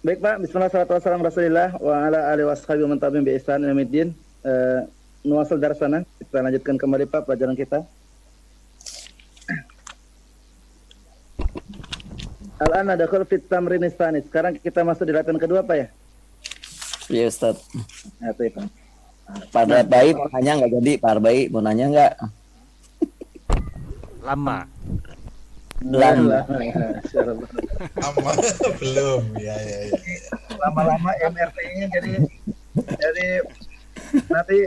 Baik Pak, bismillah salatu wassalamu rasulillah wa ala alihi washabihi man tabi'in bi ihsan ila yaumiddin. Nuwasil darsana, kita lanjutkan kembali Pak pelajaran kita. Al-an nadakhul fit tamrin tsani. Sekarang kita masuk di latihan kedua Pak ya? Iya Ustaz. Nah, itu Pak. Pak Bayi mau nanya nggak jadi? Pak Bayi mau nanya nggak? Lama. Lama. Lama belum. Ya. Lama-lama MRT-nya jadi nanti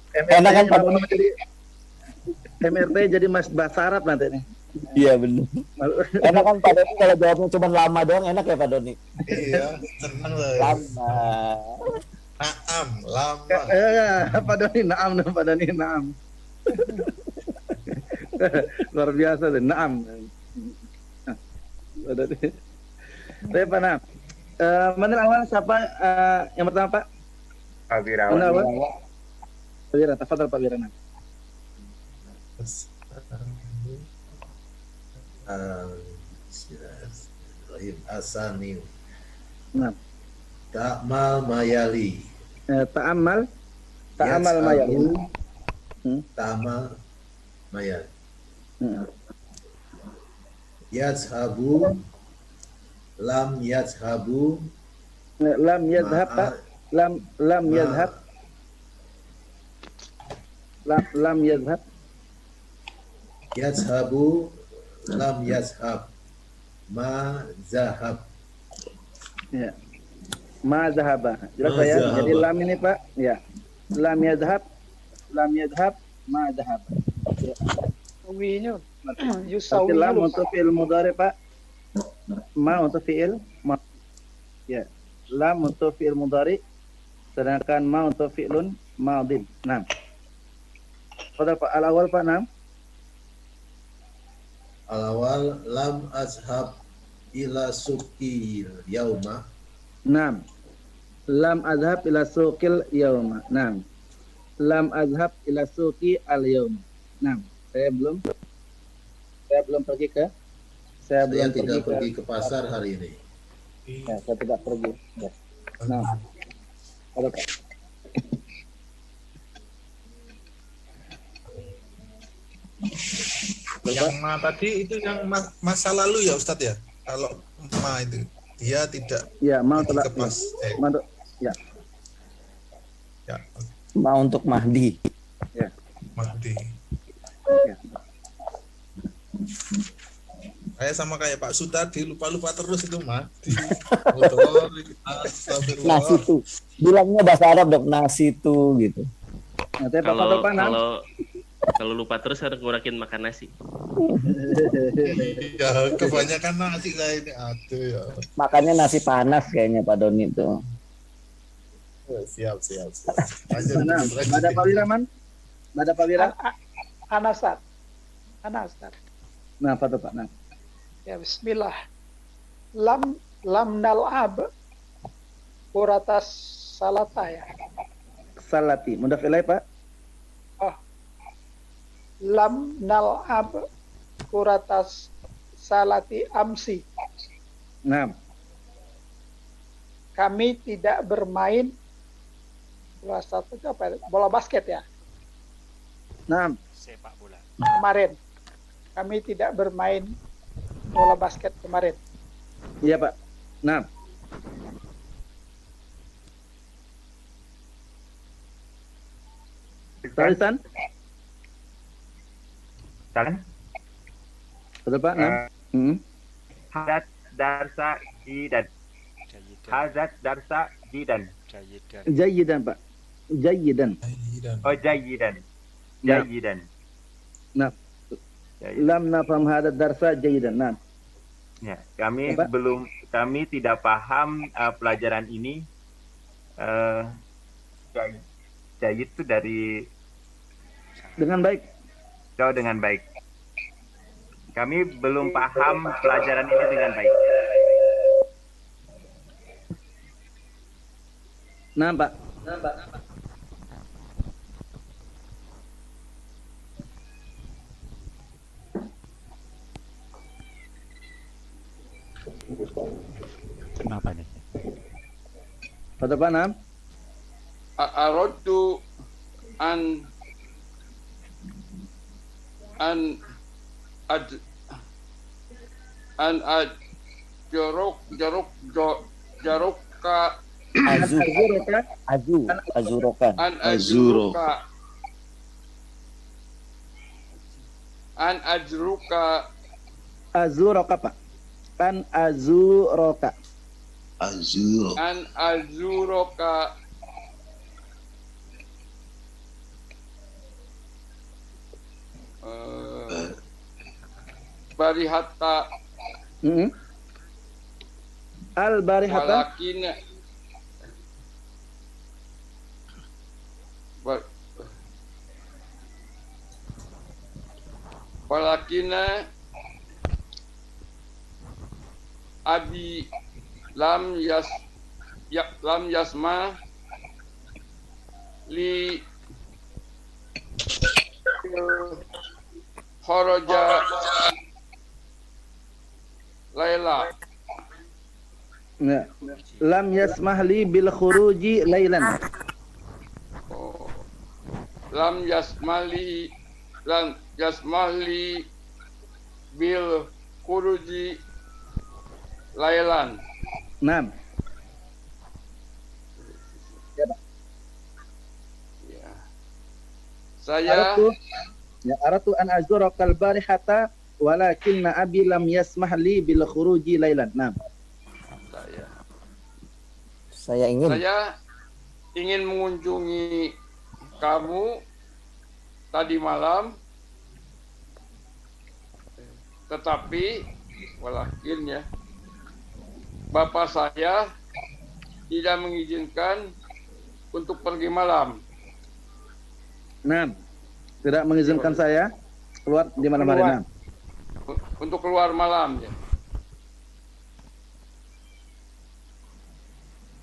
Enak kan, Pak? jadi MRT jadi Mas bahasa Arab nanti nih. Iya benar. Enak kan Pak Doni kalau jawabnya cuma lama doang, enak ya Pak Doni? Iya, seneng loh. Lama. Lama. Pak Doni naam, Pak Doni naam. Luar biasa deh, naam. Baik Pak Nam. Mana awal siapa yang pertama Pak? Pak Wirawan. Mana awal? Pak Wira, tafadhal Pak Wira. Bismillahirrahmanirrahim. Asani. Nah, Ta'mal mayali. ta'amal mayal. Ta'mal mayali. Yazhabu. Lam yazhabu. Lam yadhhab Pak. Lam yadhhab. Lam yadhhab. Yazhabu. Lam yazhab. Ma zahab. Ya. Ma zahaba. Jelas Ma ya. zahaba. Jadi lam ini Pak, ya. Lam yadhhab, ma zahab. Ya. Winya Berarti yusawi lam untuk fi'il mudhari Pak. Ma untuk fi'il ma. Ya. Lam untuk fi'il mudhari, sedangkan ma untuk fi'lun madin. Nah. Pada Pak al-awwal Pak Nam. Al-awal lam azhab ila suqil yauma. Nam. Lam azhab ila suqil yauma. Nam. Lam azhab ila suqi al yauma. Nam. Saya belum pergi ke Saya tidak pergi ke pasar hari ini. Ya, saya tidak pergi. Ya. Nah. Ada Pak. Yang ma tadi itu yang masa lalu ya Ustadz ya. Kalau ma itu dia tidak Ya, mau pergi telah. ke pas. Ya. Ya, Mau untuk Mahdi. Ya. Mahdi. Ya. Saya sama kayak Pak Sutadi lupa-lupa terus itu Mahdi. Motor, astagfirullah. Nasi tuh. Bilangnya bahasa Arab dok, nasi tuh gitu. Nanti Pak Kalau Pak Nam. kalau lupa terus harus ngurakin makan nasi. Ya, kebanyakan nasi saya ini. Aduh ya. Makannya nasi panas kayaknya Pak Doni tuh. Siap. Lanjut. Nah, ada Pak Wiraman? Ada Pak Wira? Anasat. Nah, apa tuh Pak? Nah. Ya bismillah. Lam nal'ab kuratas salata ya. Salati. Mudhaf ilaih Pak. Lam nal'ab kuratas salati amsi. Nah. Kami tidak bermain bola satu itu apa? Bola basket ya. Nah. Sepak bola. Kemarin kami tidak bermain bola basket kemarin. Iya Pak. Nah. Tarisan? Salam. Betul Pak. Nah. Hadat darsa jidan. Hadat darsa jidan. Jayyidan Pak. Jayyidan. Oh jayidan. Ya. Jayidan. Nah. Jayidan. Lam nafham hadat darsa jayyidan. Nah. Ya, kami Apa? kami tidak paham pelajaran ini. Jayid itu dari Dengan baik. jauh dengan baik. Kami belum paham pelajaran ini dengan baik. Nah, Pak. Kenapa nih? Fadal Pak, nam. Aradtu an ad an ad jarukka Azurokan. an ajruka an ajruka Azuroka, Pak. An azuroka. an azuroka barihata Al-barihata. walakin walakin abi lam yasma li kharaja Laila. Ya. Lam yasmah li bil khuruji lailan. Oh. Lam yasmali bil khuruji lailan. Nam. Ya. Saya Aratu an azuraka al-barihata walakinna abi lam yasmah li bil khuruji lailan. Nam. Saya ingin mengunjungi kamu tadi malam, tetapi walakin ya bapak saya tidak mengizinkan untuk pergi malam. Nam. Tidak mengizinkan saya keluar di malam hari. Nam. Untuk keluar malam ya.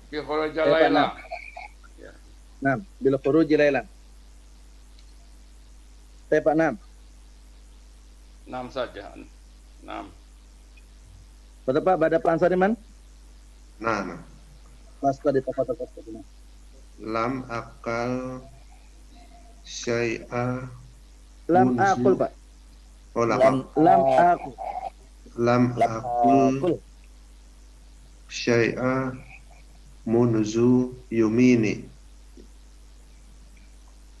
Fi kharaja laila. Nam, bil khuruji lailan. Pak, nam. 6 saja. 6. Betul Pak, pada Pak Ansariman? Nah, Mas di tempat tersebut. lam akal syai'a Lam munzu. akul, Pak. Oh, Lam akul. lam akul syai'a munzu yumini.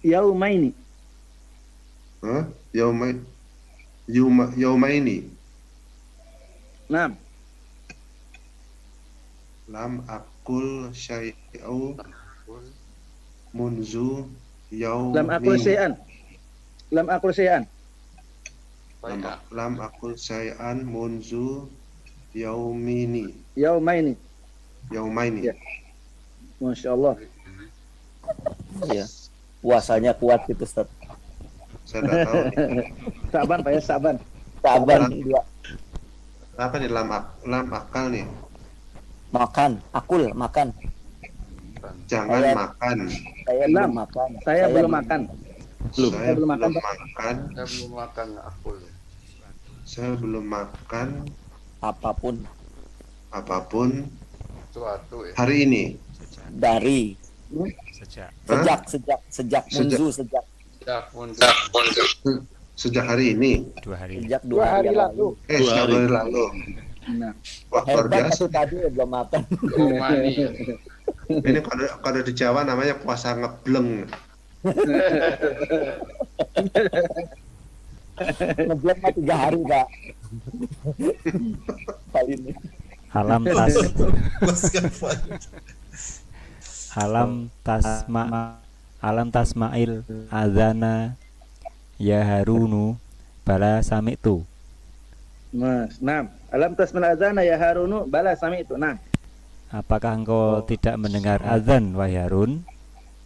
Yaumaini. Hah? Yaumaini. Nam. Lam akul syai'u munzu yaumini. Lam akul syai'an. Lam akul syai'an. Lam akul syai'an munzu yaumini. Yaumaini. Yaumaini. Ya. Masya Allah. ya. Puasanya kuat gitu, Ustaz. Saya tidak tahu nih. Saban, Pak ya, saban. Saban Apa nih lam akal nih? makan, akul makan. Jangan Saya- makan. Saya Lam. belum makan. Saya belum makan. Saya belum makan, Pak. Saya belum makan aku. Saya belum makan Apapun Suatu ya. hari ini. dari Hah? sejak munzu sejak Sejak hari ini. sejak 2 hari lalu. Sejak hari lalu. Nah, Wah, luar Hebat biasa. itu tadi belum makan. Romani. Ini kalau di Jawa namanya puasa ngebleng. Ngeblok mah 3 hari, Pak. Kali ini. Alam tasma'il azana ya Harunu bala sami'tu. Mas, nam. Alam tasmal azana ya Harunu bala sami itu. Nam. Apakah engkau tidak mendengar azan wahai Harun?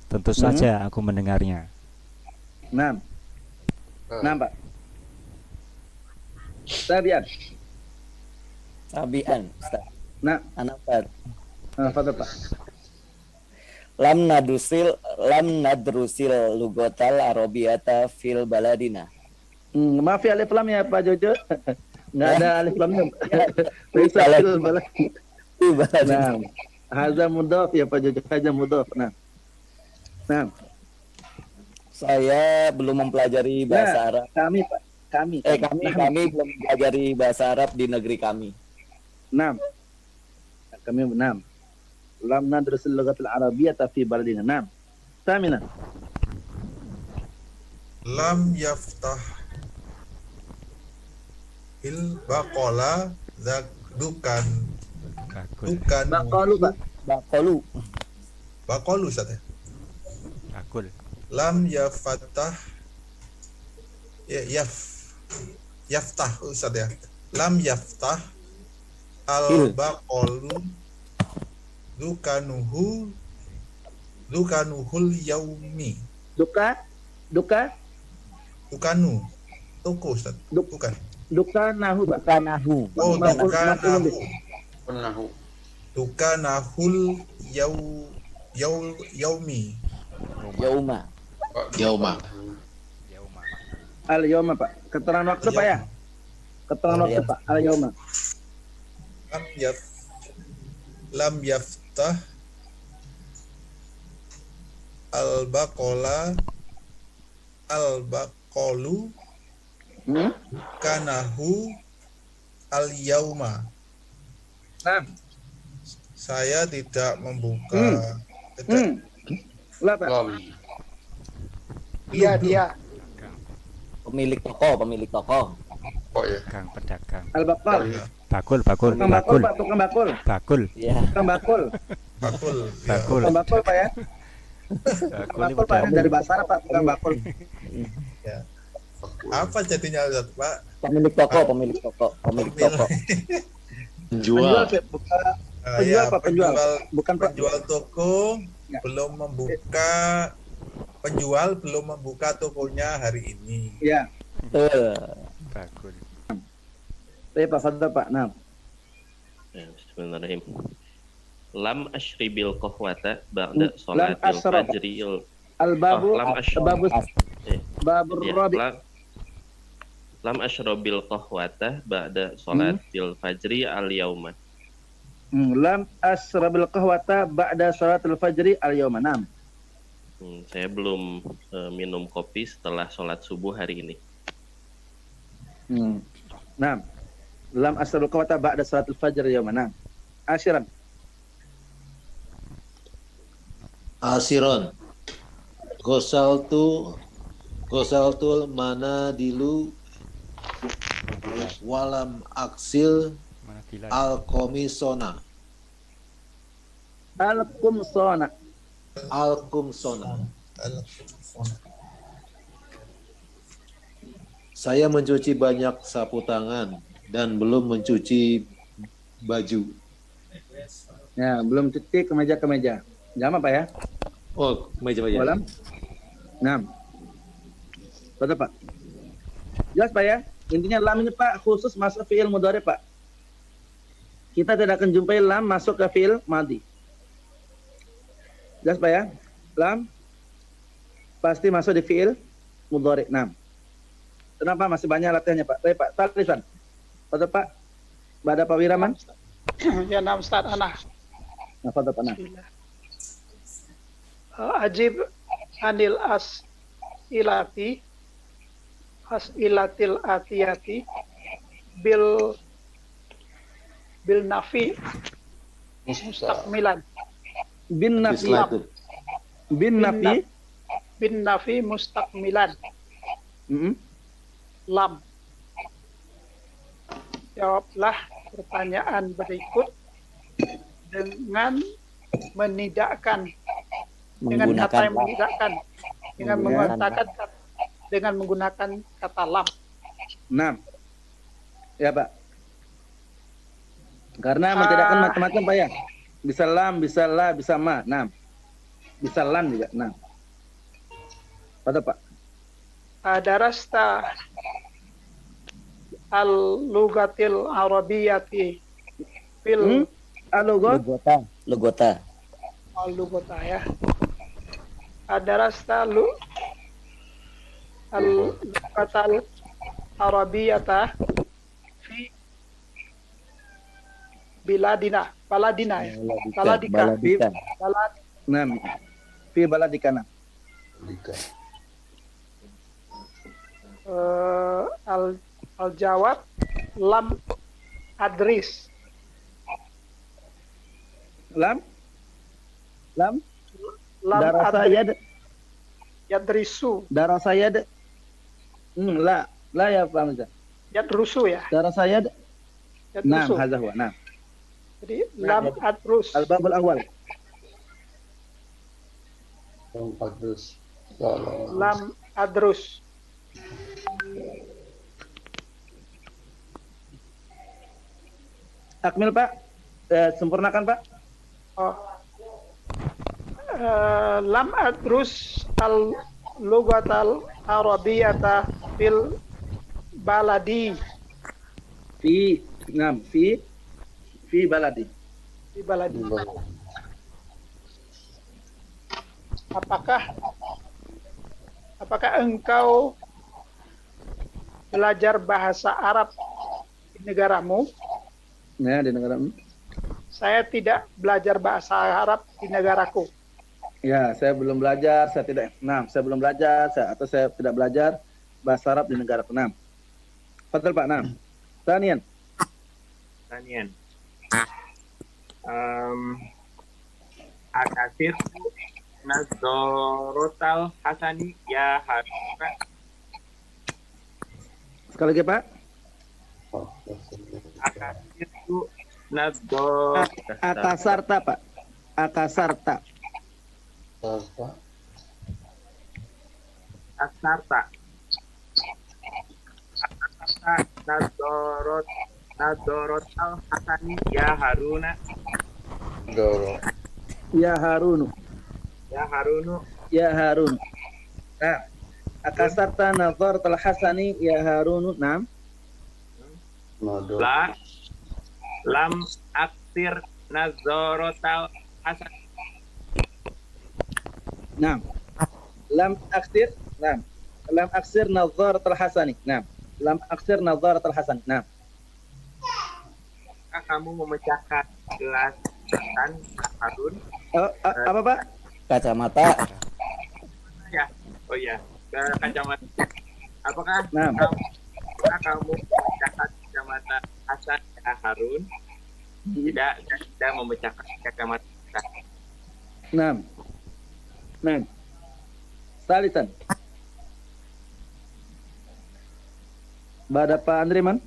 Tentu saja aku mendengarnya. Nam. Nam, Pak. Tabian. Tabian, Ustaz. Nah, Anak Ustaz. fadhal, Pak. Lam nadrusil lugotal arabiyata fil baladina. Maaf ya alif lam ya Pak Jojo. Nggak ada alif lamnya. Salah. Fil balad. Fil baladina. Nah, Hadza mudhaf ya Pak Jojo. Hadza mudhaf. Nah. Nah, Saya belum mempelajari bahasa Arab. kami Pak. Kami. Kami belum mempelajari bahasa Arab di negeri kami. Nam. Kami nam. Lam nadrusul lughatil arabiyyah fi baladina. Nam. Tamina. Lam yaftah il baqala dukan Bakul. Baqalu Pak. Bakolu. baqalu Ustaz ya. Bakul. Lam yafatah yaftah Ustaz ya. Lam yaftah al baqalu dukanuhul yaumi. Duka. Dukanu toko Ustaz. Bukan. Duka nahu Pak. Kanahu. Oh, Maf'ul Penahu. dukanahul yaumi. Yauma. Yauma. Al yauma Pak. Keterangan waktu Pak ya. Keterangan waktu Pak. Al yauma. Lam yaftah al baqalu kanahu al yauma. Nah. Saya tidak membuka. Lah Pak. Lam. Dia dia. Pemilik toko. Oh ya. Pedagang, pedagang. Al baqal. Bakul, bakul, Tukang bakul bakul. Pak. Tukang bakul. Bakul. Ya. Tukang bakul. Bakul. Bakul. Tukang bakul Pak ya. Bakul ini Bakul Pak. pedagang. Dari bahasa Arab Pak. Tukang bakul. Ya. Apa jadinya Ustaz, Pak? Pemilik toko. Penjual Pak. Bukan penjual Pak. Penjual. Bukan Pak. Penjual toko Ya. belum membuka. Penjual belum membuka tokonya hari ini. Ya. Bakul. Saya Pak Fadl Pak. Nah. Ya, bismillahirrahmanirrahim. Lam ashribil qahwata ba'da Lam sholatil ashrab. fajril. Al babu. Lam ashrab. Babu. Eh, Babur ya, rabi. lam ashrabil qahwata ba'da sholatil fajri al yauma. Lam asrabil qahwata ba'da salatul fajri al yauma. Nah. Saya belum minum kopi setelah sholat subuh hari ini. Nah. Lam asrabil qahwata ba'da salatul fajri al yauma. Nah. Asyiran. Asiron Gosaltul manadilu walam aksil Mana gila? al-komisona Al-kumsona. al-kumsona. Saya mencuci banyak sapu tangan dan belum mencuci baju. Ya, belum cuci kemeja-kemeja. Jam apa ya? Oh, meja-meja. Walam. Nah. Betul Pak. Jelas Pak ya? Intinya lam ini Pak khusus masuk fi'il mudhari Pak. Kita tidak akan jumpai lam masuk ke fi'il madhi. Jelas Pak ya? Lam pasti masuk di fi'il mudhari. Nah. Kenapa masih banyak latihannya Pak? Baik Pak, talisan. Betul Pak? Pada Pak Wiraman? Ya nam Ustaz ana. Nah, betul Pak. Nah. Ajib anil asilatil atiyati bil nafi mustakmilan Bin nafi. Bismillah. Bin nafi. mustakmilan Mm-mm. lam. Jawablah pertanyaan berikut dengan menidakkan dengan kata yang menidakkan dengan menggunakan kata lam. Nah. Ya Pak. Karena mentidakkan macam-macam Pak ya. Bisa lam, bisa la, bisa ma. Nah. Bisa lam juga. Nah. Pada Pak. Darasta al-lugatil arabiyyati fil Logota. al-lugata ya. Darasta al-lugatal arabiyyata fi baladina ya. Baladika. Naam. Fi baladika. Naam. Al-jawab lam adris. Lam Lam darasa yad yadrisu. darasa yad la ya Pak Hamzah. Yadrusu ya. Darasa yad. Naam, Yadrusu. hadza huwa. Naam. Jadi lam adrus. Al-bab al-awwal. Lam adrus. Akmil Pak. Sempurnakan Pak. Oh. Lam adrus al lugatal arabiyata fil baladi. Fi baladi. Di baladi. Apakah engkau belajar bahasa Arab di negaramu? Ya, di negara. Saya tidak belajar bahasa Arab di negaraku. Ya, saya belum belajar, saya tidak. Nah, saya belum belajar, atau saya tidak belajar bahasa Arab di negara ke-6. Fadhal Pak, 6. Tanian. Akasir Nazorotal Hasani ya Haruna. Sekali lagi Pak. Akasir Nazor Akasarta Pak. Akasarta. Asarta. Nazorotal Hasani ya Haruna. Ya Harunu. Ya Harun. Nah, akasarta nazaratal hasani ya Harunu. Naam. Lam aksir nazorotal hasan. Naam. Lam aksir. Naam. Lam aksir nazaratal hasani. Naam. Lam aksir nazaratal hasani. Naam. Kamu memecahkan gelas makan Harun? Apa Pak? Kacamata. Ya. Oh ya. Kacamata. Apakah Naam. kamu memecahkan kacamata Hasan ya Harun? Tidak memecahkan kacamata Hasan. Naam. Naam. Salisan. Bada Pak Andriman.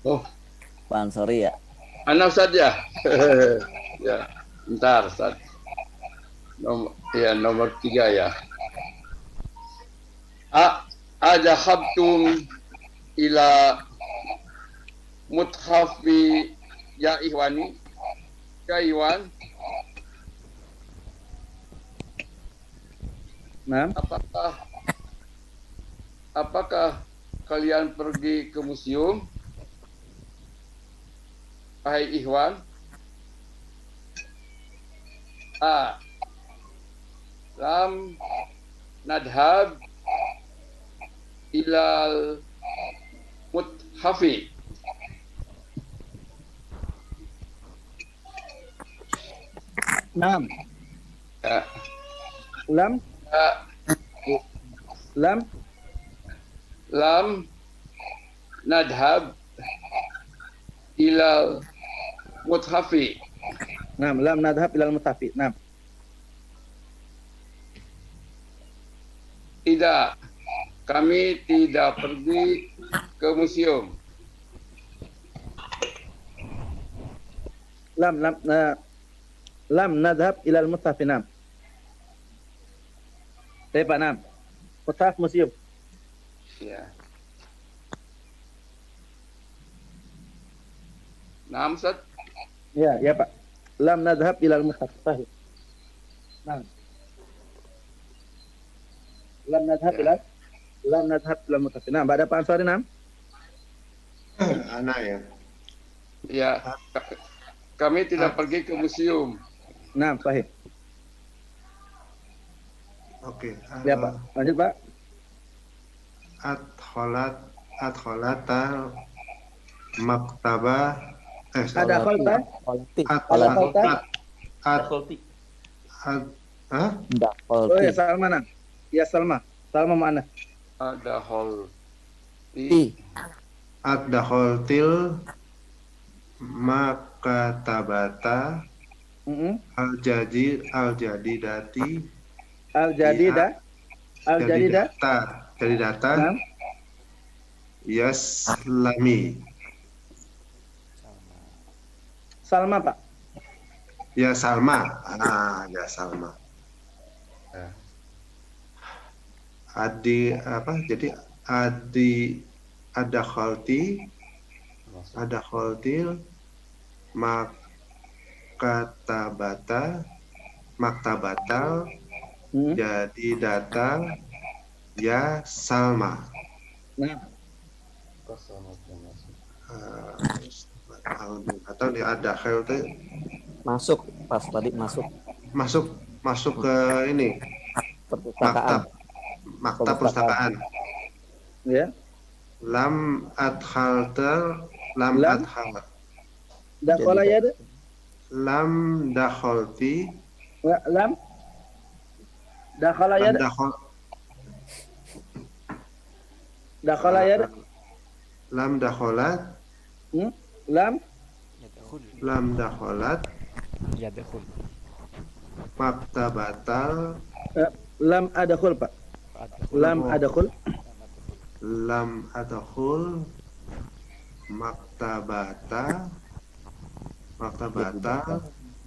Oh, Pak Ansori ya. anak saja. Ya, bentar, Ustaz. Nomor 3 ya. Ajahabtum ila muthafi ya Ikhwani. Ya Iwan, Naam. apakah kalian pergi ke museum? Wahai Ikhwan. Lam nadhab ilal muthafi. Naam. Ya. Lam. Lam nadhab ilal muthafi. Naam. Lam nadhab ilal muthafi. Naam. Tidak, kami tidak pergi ke museum. Lam nadhab ilal muthafi. Naam. Pak, naam. Muthaf museum. Ya. Naam, Ustaz. Ya Pak. Lam nadhab ilal muthaf. Sahih. Naam. Lam nadhab ilal muthaf. Naam, ada Pak Ansari, naam. Anak ya. Ya, kami tidak pergi ke museum. Naam, sahih. Oke. Ya Pak. Lanjut Pak. Adkhalat adkhalatal maktabah Ada kholta. Oh ya Salma nah. Ya Salma. Salma mana? Ada hol. Ad-dakhaltil makatabata al-jadidati jadidata Nah. yaslami. Salma Pak. Ya Salma. Ya Salma. Jadi ada khaltil maktabatal jadi data ya Salma. Nah. Atau di ada khil itu Masuk pas tadi masuk ke ini perpustakaan. maktab perpustakaan. Ya. Lam adkhalta Dakhala ya. lam dakhalti Lam. Dakhala ya. Dakhala ya. lam dakhalat lam dakhalat Yadkhul. maktabatal Lam adkhul Pak. Lam adkhul. lam adkhul maktabata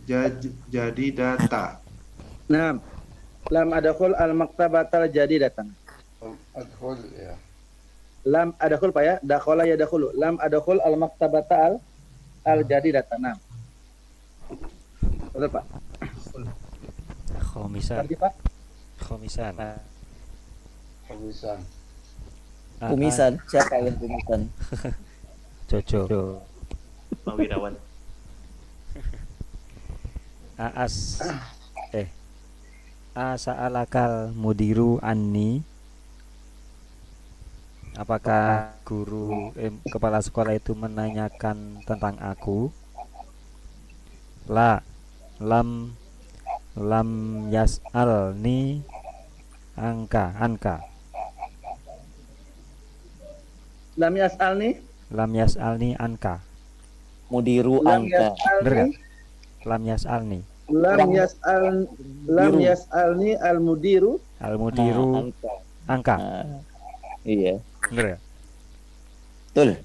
jadi data. Nah. Lam adkhul al maktabatal jadi datang. Adkhul ya. Lam adkhul Pak ya. Dakhala ya dakhulu. Lam adkhul al maktabatal al jadi datang. Nah. Betul Pak. Khomisan. Tadi Pak. Khomisan. Kumisan. Siapa yang kumisan? Jojo. Pak Wirawan. Asa'alakal mudiru anni. Apakah guru kepala sekolah itu menanyakan tentang aku? Lam yas'alni anka. Lam yas'alni anka. Mudiru Lam angka. Bener yas'alni. gak? Lam yas'alni. Lam yas'alni al mudiru Angka. angka. Iya. Bener gak? Betul.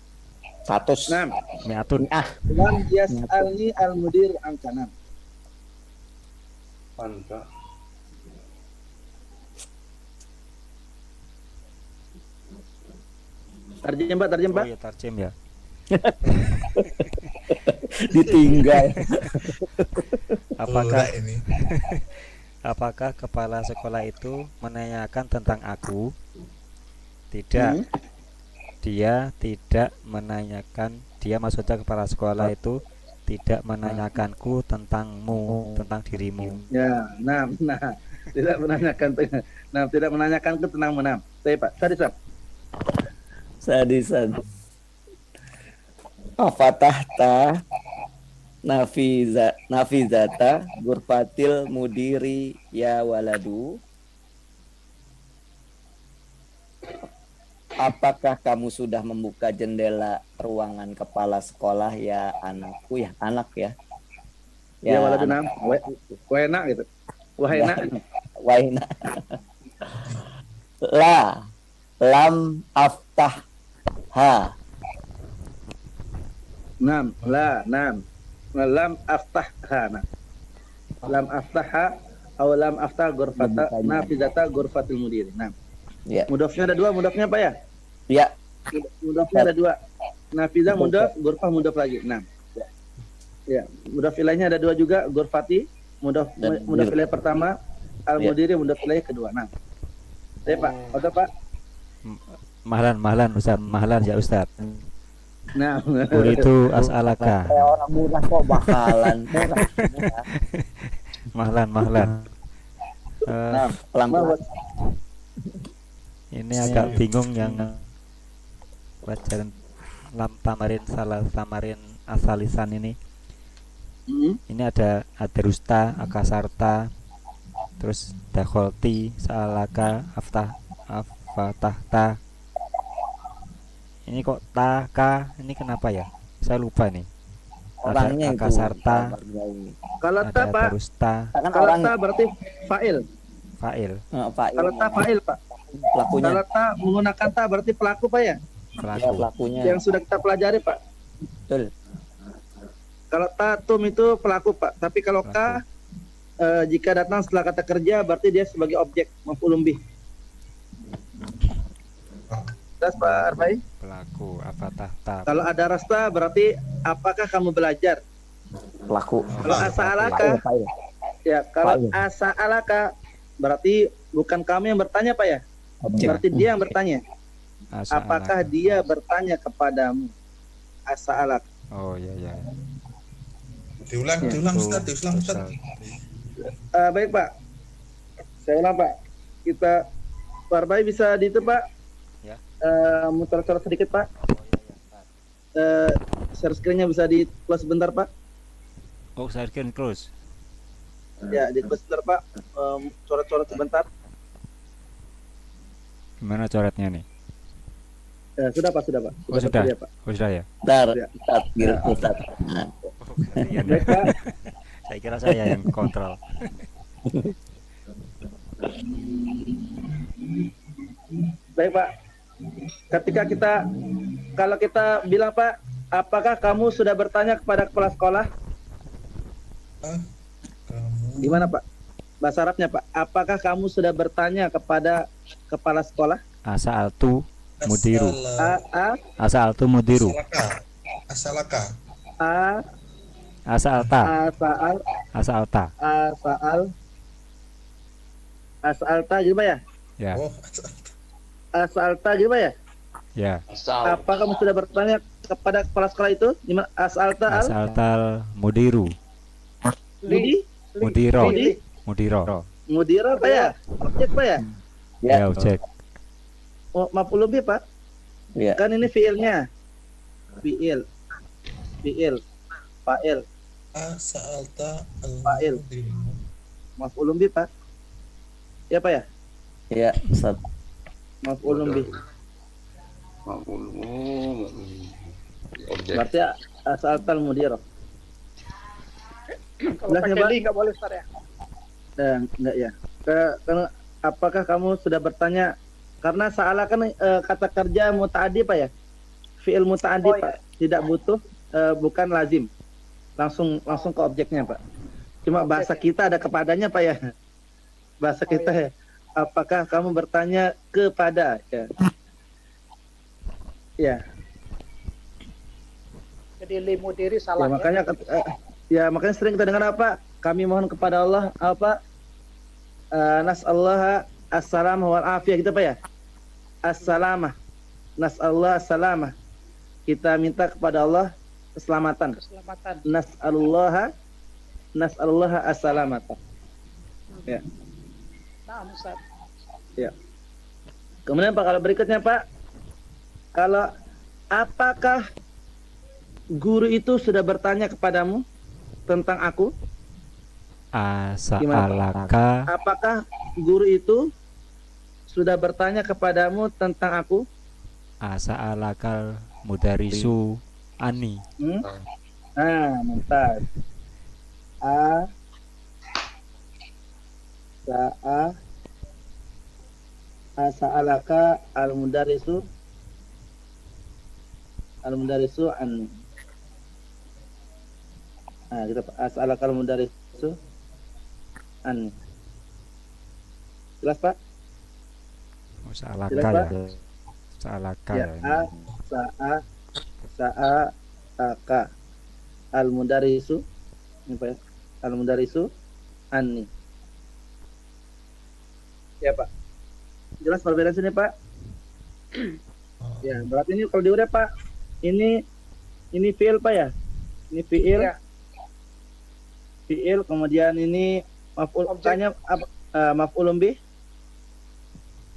100. Nah. Mi'atun. Lam yas'alni al mudir angka. Nah. Angka. Tarjem Pak. Oh iya, tarjem ya. Ditinggal. Apakah kepala sekolah itu menanyakan tentang aku? Tidak. Dia tidak menanyakan. Dia maksudnya kepala sekolah itu tidak menanyakanku tentangmu, tentang dirimu. Ya, nah. Tidak menanyakan ke tentangmu. Nah. Pak. Sadisan. Fatahta nafizata gurfatil mudiri ya waladu. Apakah kamu sudah membuka jendela ruangan kepala sekolah ya anakku ya anak ya? Ya waladu nam. Wahena gitu. Wahena. Lam aftah ha. Nam. Lam aftahha. Lam aftahha atau lam aftah ghurfata nafizata ghurfatil mudir. Nah. Ya. Mudhafnya ada 2, mudhafnya apa ya? Ya. Mudhafnya ada 2. Nafizah mudhaf, ghurfah mudhaf lagi. Nah. Ya, mudhaf ilaihnya ada 2 juga, ghurfati mudhaf ilaih pertama, al mudiri mudhaf ilaih kedua. Nah. Pak, oke Pak. Mahlan Ustaz, mahlan ya Ustaz. Nah, Uridu as'alaka. Orang murah kok bakalan murah. Mahlan. Pelan-pelan. Ini agak bingung yang pelajaran tamarin salah tamarin asalisan ini. Ini ada adrusta, akasarta, terus dakholti, sa'alaka, afatahta. Ini kok ta, ka, ini kenapa ya? Saya lupa nih. Orangnya Ada itu. akasarta, Kalau ta, ada Pak. adrusta, Kan Kalau orang ta berarti fa'il. fa'il, Pak Kalau ta fa'il, Pak. pelakunya. Kalau ta menggunakan ta berarti pelaku, Pak ya. Ya, pelaku. pelakunya. Yang sudah kita pelajari, Pak. Betul. Kalau ta tum itu pelaku, Pak. Tapi kalau ka jika datang setelah kata kerja berarti dia sebagai objek maf'ulun bih. Jelas, Pak Arbai? Pelaku, afatahta. Kalau ada rasta berarti apakah kamu belajar? Pelaku. Kalau asa'alaka, Fa'il. ya kalau Fa'il. asa'alaka berarti bukan kamu yang bertanya, Pak ya. Objek. Berarti dia yang bertanya. Asa'alaka. Apakah dia bertanya kepadamu? Asa'alaka. Oh iya iya. Diulang Ustaz, diulang Ustaz. Baik, Pak. Saya ulang, Pak. Kita Pak Arbai bisa di itu, Pak. Ya. Muter-muter sedikit, Pak. Oh iya iya. Share screen-nya bisa di close sebentar, Pak. Oh, saya can close. Ya, di close sebentar, Pak. Coret-coret sebentar. Gimana coretnya nih? Sudah, Pak, sudah, Pak. Oh, sudah. Ya, Pak. Oh, sudah ya. Bentar, Ya. Ustaz, Ustaz. Nah, Kalian ya. Baik, Pak. Saya kira saya yang kontrol. Baik, Pak. Kalau kita bilang, Pak, apakah kamu sudah bertanya kepada kepala sekolah? Kamu Gimana, Pak? Bahasa Arabnya, Pak. Apakah kamu sudah bertanya kepada kepala sekolah? Asa'altu mudiru. A Asa'altu mudiru. Asalaka. A Asa'alta. Asa'al Asa'alta. As'alta gitu, Pak ya? Ya. Oh, As'alta gitu, Pak ya? Ya. Asal. Apa kamu sudah bertanya kepada kepala sekolah itu? Gimana? As'alta al Asa'altal mudiru. Mudi? Mudiro. Mudi? Mudiro. Mudira, Pak ya? Objek, Pak ya? Ya, objek. Oh, maf'ulun bih, Pak. ya. Kan ini fiilnya. Fiil. Fa'il. Sa'alta Fa'il. Maf'ulun bih, Pak. Ya, Pak ya? Ya, Ustaz. Maf'ulun bih. Objek. Berarti as'altal mudira. Kalau Jelas ya, pakai Pak? li nggak boleh, Ustaz ya. Enggak ya. Apakah kamu sudah bertanya? Karena sa'ala kan kata kerja muta'addi, Pak ya? Fi'il muta'addi, Oh, iya. Pak. Tidak butuh, bukan lazim. Langsung ke objeknya, Pak. Cuma bahasa kita ada kepadanya, Pak ya. Bahasa kita ya. Apakah kamu bertanya kepada? Ya. Ya. Jadi li mudiri Ya, salah. makanya sering kita dengar apa? Kami mohon kepada Allah apa? Nas'allah as-salamah wal afiyah gitu, Pak ya? As-salamah. Nas'allah as-salamah. Kita minta kepada Allah keselamatan. Keselamatan. Nas'alullah as-salamata. Ya. Nah, Ustaz. Ya. Kemudian Pak, kalau berikutnya, Pak, kalau apakah guru itu sudah bertanya kepadamu tentang aku? Asa'alaka. Apakah guru itu sudah bertanya kepadamu tentang aku? Asa'alakal mudarisu ani. Mantap. Asa'alaka al-mudarisu an. Kita as'alaka al-mudarisu an. Jelas, Pak? Sa'alaka Jelas, Pak? ya. Sa'alaka Ya, ya. sa'ataka al-mudarisu. Ini, Pak ya. Al-mudarisu anni. Ya, Pak. Jelas perbedaan sini, Pak? Ya, berarti ini kalau diurep, Pak, ini fiil, Pak ya? Ini fiil. Ya. Fiil, kemudian ini maf'ul Objek. tanya apa? Maf'ulun bih.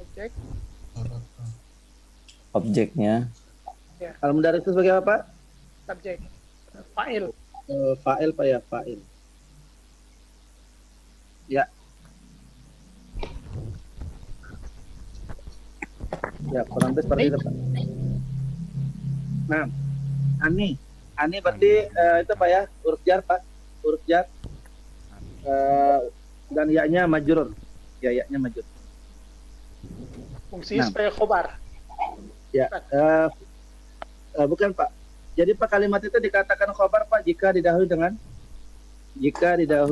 Objek. Objeknya Al-mudarris itu sebagai apa, Pak? Subjek. Fa'il. Fa'il, Pak, ya, fa'il. Ya. Ya, kurang lebih seperti itu, Pak. Nah, Ani berarti itu Pak ya, huruf jar, Pak. Huruf jar. Dan ya-nya majrur. Ya, ya-nya majrur. Fungsinya Nah. sebagai khobar. Ya, bukan Pak. Jadi Pak, kalimat itu dikatakan khobar Pak jika didahului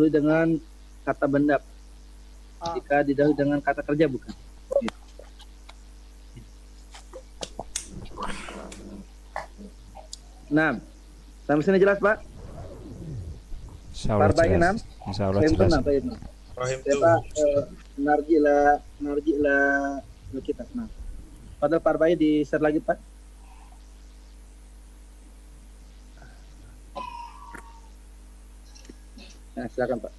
dengan kata benda. Jika didahului dengan kata kerja, bukan. Nah, sampai sini jelas Pak? Insya Allah Parbain jelas. enam. Insya Allah Fahim jelas. tuh, Fahim. Rahim Ya tuh. Pak, narjilah kita. Nah, pada parbai di share lagi Pak. Nah, silakan Pak.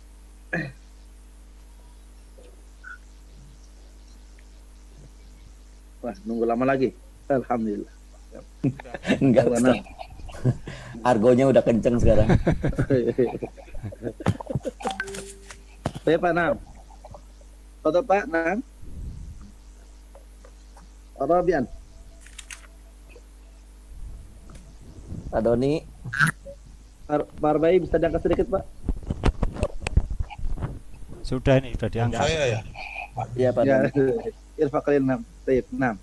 Wah, nunggu lama lagi. Alhamdulillah. Enggak, Nah. Ustaz. Argonya udah kenceng sekarang. Saya Pak Nam. Foto Pak Nam. Rabian. Pak Doni, Parbai bisa diangkat sedikit Pak. Sudah ini sudah diangkat. Saya ya. iya Pak Ya, Doni. Irfaqalil Nam. Baik, Nam.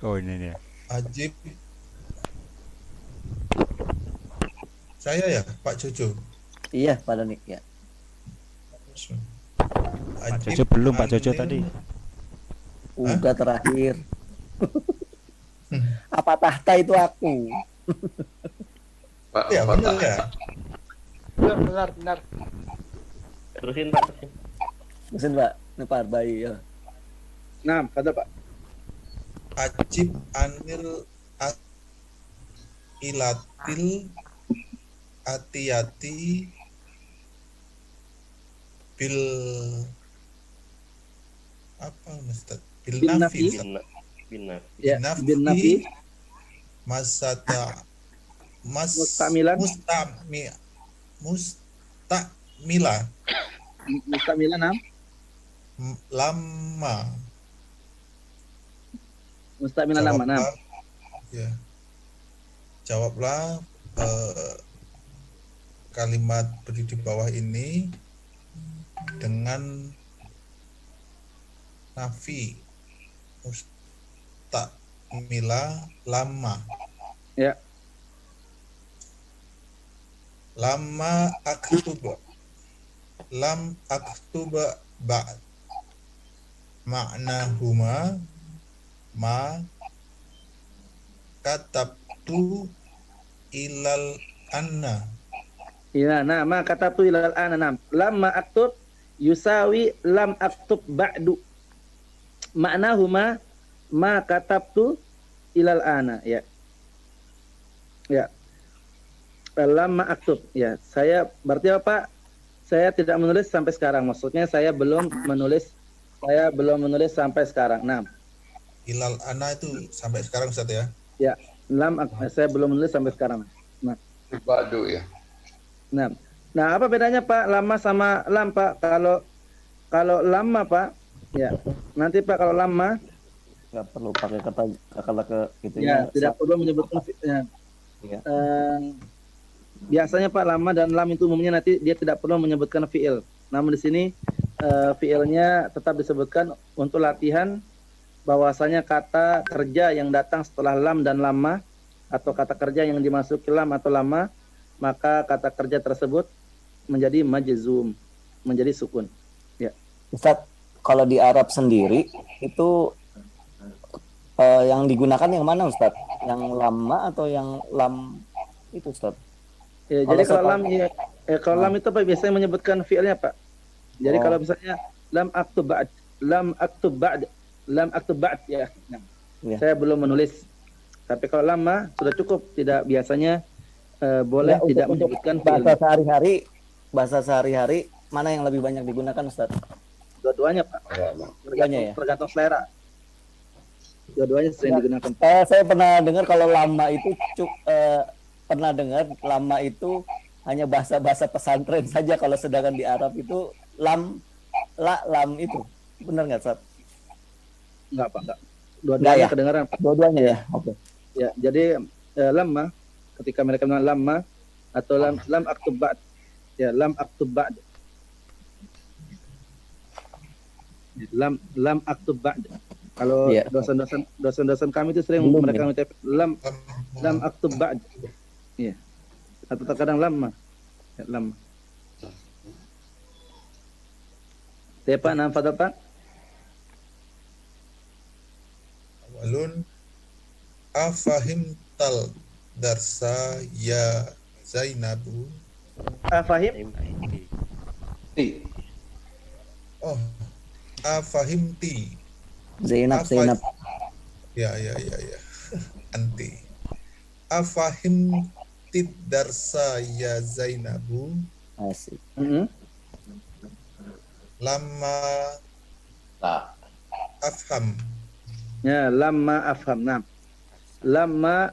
Oh ini nih. Ajib. Saya ya, Pak Jojo. Iya Pak Doni, ya. Pak Jojo belum, Pak Jojo Anil. tadi. Udah terakhir. Apa tahta itu aku? Pak, Ya, Pak, benar ya. Benar. Terusin Pak, terusin. Mesin Pak, ini Pak Arbai ya. Nam, kata Pak. Ajib anil ilatil ati-ati bil apa Ustaz? Bil Bin nafi. nafi. Ustaz. Bina. Ya, Nafi. bin Nafi. Mustamilan. Mustamila Mustamila Nam. lama. Mustamila lama Nam. Ya. Jawablah kalimat beri di bawah ini dengan nafi mustamila lama. Ya. Lama aktuba. Lam aktuba ba'd. Makna huma ma katabtu ilal anna. Ya, nah, ma katabtu ilal ana Nam. Lamma aktub yusawi lam aktub ba'du. Maknahuma ma katabtu ilal ana, ya. Ya. Lamma aktub, ya. Saya berarti apa? Saya tidak menulis sampai sekarang. Maksudnya saya belum menulis sampai sekarang. Nah, Ilal ana itu sampai sekarang Ustaz ya. ya. Saya belum menulis sampai sekarang. Nah, Badu ya. nah, apa bedanya Pak lama sama lam Pak? Kalau lama Pak, ya. Nanti Pak kalau lama, Nggak perlu pakai kata ke gitu ya tidak perlu menyebutkan. Ya. Ya. Biasanya Pak lama dan lam itu umumnya nanti dia tidak perlu menyebutkan fiil. Namun di sini fiilnya tetap disebutkan untuk latihan bahwasanya kata kerja yang datang setelah lam dan lama atau kata kerja yang dimasuki lam atau lama, maka kata kerja tersebut menjadi majzum, menjadi sukun. Ya. Ustaz, kalau di Arab sendiri itu yang digunakan yang mana Ustaz? Yang lama atau yang lam itu Ustaz? Ya, Kalau jadi kalau sepa- lam kalau lam itu Pak biasanya menyebutkan fiilnya Pak. Jadi Oh. kalau misalnya lam aktub ba'd ya. Nah, Ya. saya belum menulis. Tapi kalau lama sudah cukup, tidak biasanya boleh Ya, tidak untuk menyebutkan fiil. bahasa sehari-hari mana yang lebih banyak digunakan Ustaz? Dua-duanya Pak. Dua-duanya ya? Tergantung selera. Dua-duanya sering digunakan. Saya pernah dengar kalau lama itu pernah dengar lama itu hanya bahasa-bahasa pesantren saja, kalau sedangkan di Arab itu lam itu. Benar nggak, Ustaz? Enggak, Pak, enggak. Enggak Dua-duanya ya? kedengaran, Pak. Dua-duanya ya. Oke. Ya, jadi lamma ketika mereka bilang lamma atau lam aktub ba'd. Ya, lam aktub ba'd. Lam aktub ba'd. Kalau Iya. dosen-dosen kami itu sering Belum, mereka ya? mengucap lam aktub ba'd. Iya. Atau terkadang lamma. Ya, lamma. Ya, Pak, nama Fadal, Pak? Awalun afahimtal darsa ya Zainabu. Fahim? Oh, afahimti. Zainab. Ya. Anti. Afahimti darsa ya Zainabu. Asik. Lama afham. Ya, lamma afham. Nam. Lamma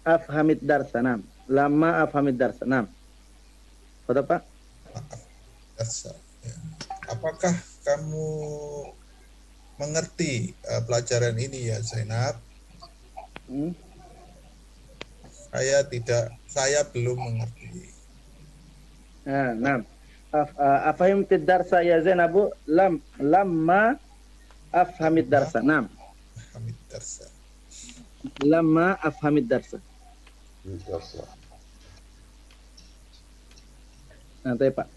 afhamid darsa. Nam. Lamma afhamid darsa. Nam. Pada Pak? Darsa. Ya. Apakah kamu mengerti pelajaran ini ya Zainab? Saya belum mengerti. Nam. Afhamid darsa ya Zainabu. Lamma afhamid darsa. Nam. Hamid darsa. Lamma afhamid darsa. Nanti Pak.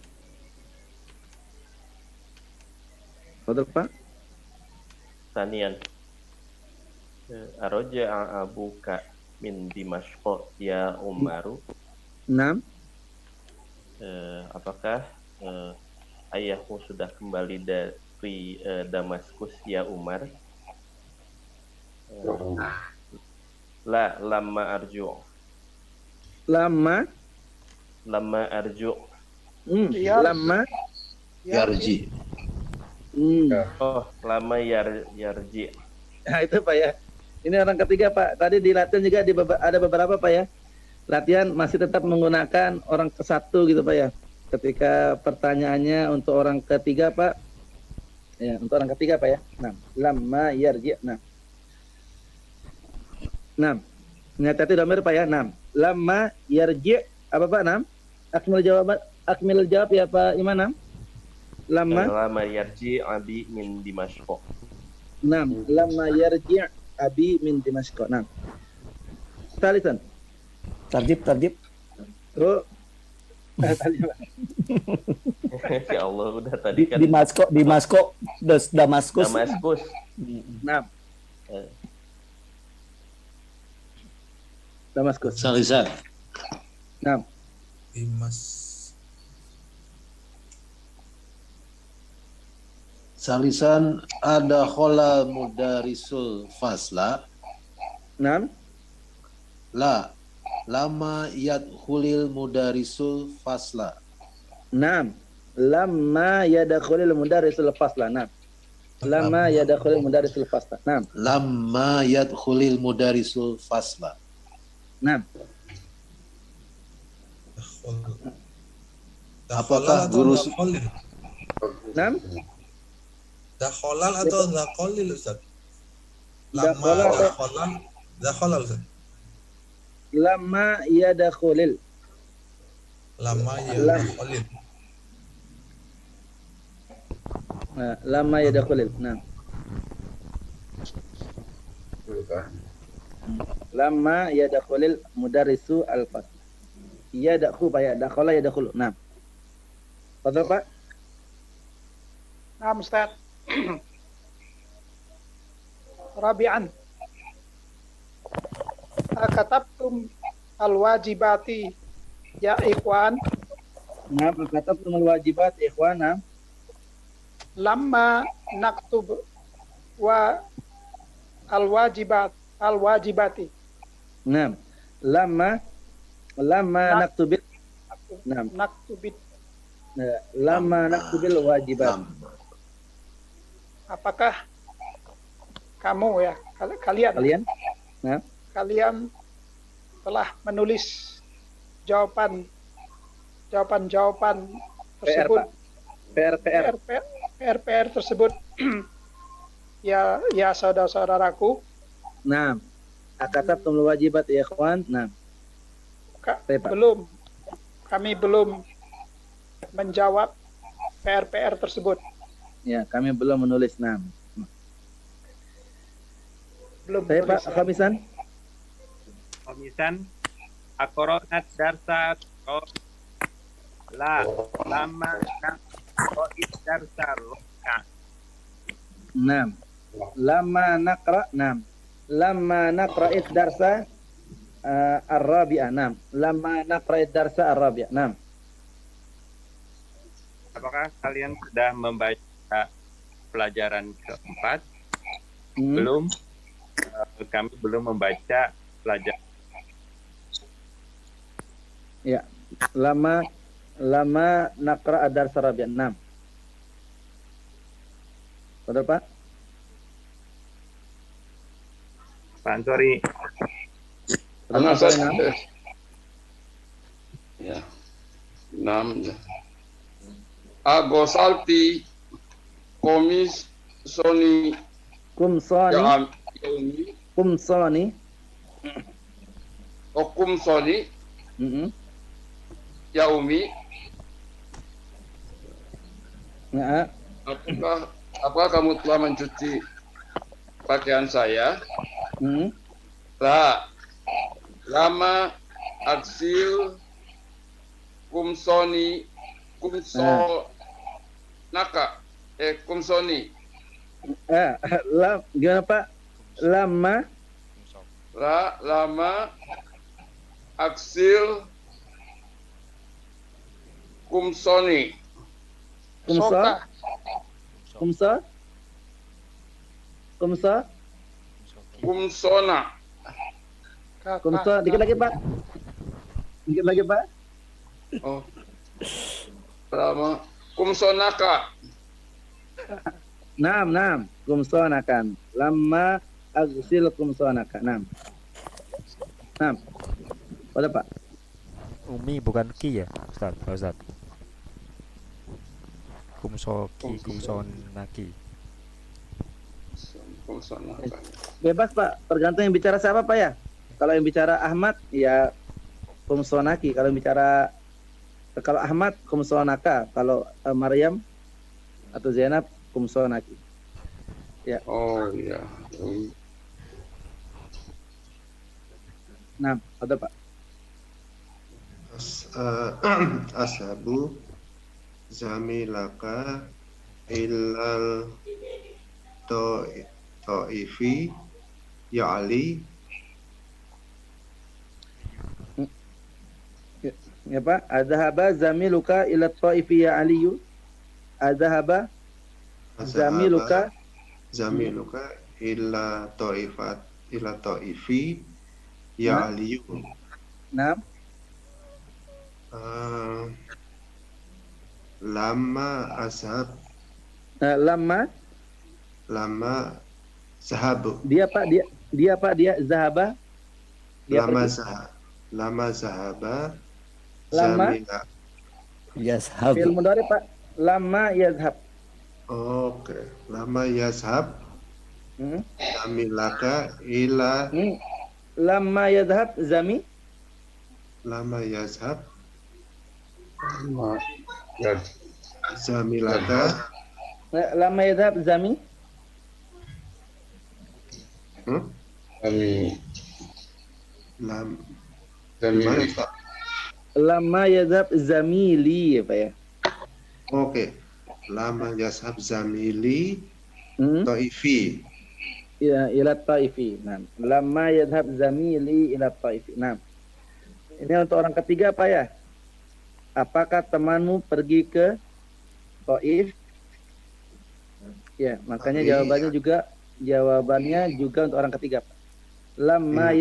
Fadal, Pak. Tanian. Aroja abuka min Dimashq ya Umaru. Nam. Apakah ayahmu sudah kembali dari Damaskus ya Umar? Lama arju. Lama. Lama arju. Lama. Yarji. Oh, lama yarji. Nah, itu Pak ya. Ini orang ketiga Pak. Tadi di latihan juga ada beberapa Pak ya. Latihan masih tetap menggunakan orang ke-1 gitu Pak ya. Ketika pertanyaannya untuk orang ketiga Pak. Ya, untuk orang ketiga Pak ya. Nah, lama yarji. Nah. Nyata domir Pak ya. Lama yarji apa Pak? Akmil jawab ya Pak Iman. Lama yarji abi min Dimashq. Lama yarji abi min Dimashq. Talisan. Tarjib. Oh. Ya Allah, udah tadi kan Damaskus. Damaskus. Damaskus. Salisan. Salisan ada khola mudarisul fasla. La. Lama yadkhulil mudarisul fasla. Lama yadkhulil mudarisul fasla. Lama yadkhulil mudarisul fasla. Lama yadkhulil mudarisul fasla. Apakah guru dakholal atau dakholil Ustaz? Dakholal Ustaz. Lama yadkhulil. Lama yadkhulil. Lama yadkhulil. Lama yadkhulil mudarrisu al-fasl. Yadkhul Pak ya. Dakhala yadkhulu. Betul Pak? Ustaz. Rabi'an. Katabtum al-wajibati ya ikhwan. Katabtum al-wajibat ikhwan. Lamma naktub wa al-wajibati. Lama naktubit. Naktubit. Lama naktubil wajibat. Apakah kamu ya Kalian? Nah, Kalian telah menulis jawaban tersebut. PR tersebut. Ya saudara-saudaraku. nah, akatabtum wajibat ya ikhwan. Nah, Kami belum menjawab PR tersebut. ya, kami belum menulis. Nah, Belum saya Pak menulis. Khamisan. Komisan Akoronat Darsa La Lama Rois Darsa Loka. Nah, lama naqra'id darsa ar-rabi'ah. Nah, lama naqra'id darsa ar-rabi'ah. Nah, Apakah kalian sudah membaca pelajaran keempat? Belum. Kami belum membaca pelajaran. ya, lama naqra'id darsa ar-rabi'ah. Nah, betul Pak? Pak Ansori. Anak Betul, saya. Pak? Ya. 6. Agosalti komis soni Kumsani, yaumi kumsani. okum soni yaumi. Nah, Apakah kamu telah mencuci pakaian saya? La. Lama aksil kumsoni kumsonaka. Kumsoni. Gimana Pak? Lama Lama aksil kumsoni. kumsa, Kumsona. kumsa. Dikit lagi Pak. Oh. Lama kumsonaka. Nam. Kumsonakan. Lama agsil kumsonakan. Nam. Boleh Pak? Umi bukan ki ya, Ustaz, Pak Ustaz. Kumsonaki. Kumsonaka. Bebas Pak. Tergantung yang bicara siapa Pak ya. Kalau yang bicara Ahmad ya kumsonaki. Kalau Ahmad kumsonaka. Kalau Maryam atau Zainab kumsonaki. Ya. Oh iya. Nah, ada Pak. Ashabu zamilaka illal ta'ifi ya Ali. Ya Pak, adhaba zamiluka ila ta'ifi ya Aliyu. Adhaba zamiluka illa ta'ifi ya Aliyu. Nah, lama ashab lama sahabu. Dia zahaba. Lama zahaba Lama zamila. Yazhab. fi'il mudhari Pak. Lama yazhab. Oke. Lama yazhab zamilaka ila. Lama yazhab zami. Lama yazhab Ya. zamilaka. Lama yazhab zami. Kami. Gimana, Ustaz? Lama yazhab zamili ya Pak ya. Oke. Lama yazhab zamili ta'ifi. Ya, ila taifi. Nah, lama yazhab zamili ila taifi. Nah, ini untuk orang ketiga Pak ya. Apakah temanmu pergi ke Taif? Ya, makanya jawabannya juga untuk orang ketiga Pak. Lama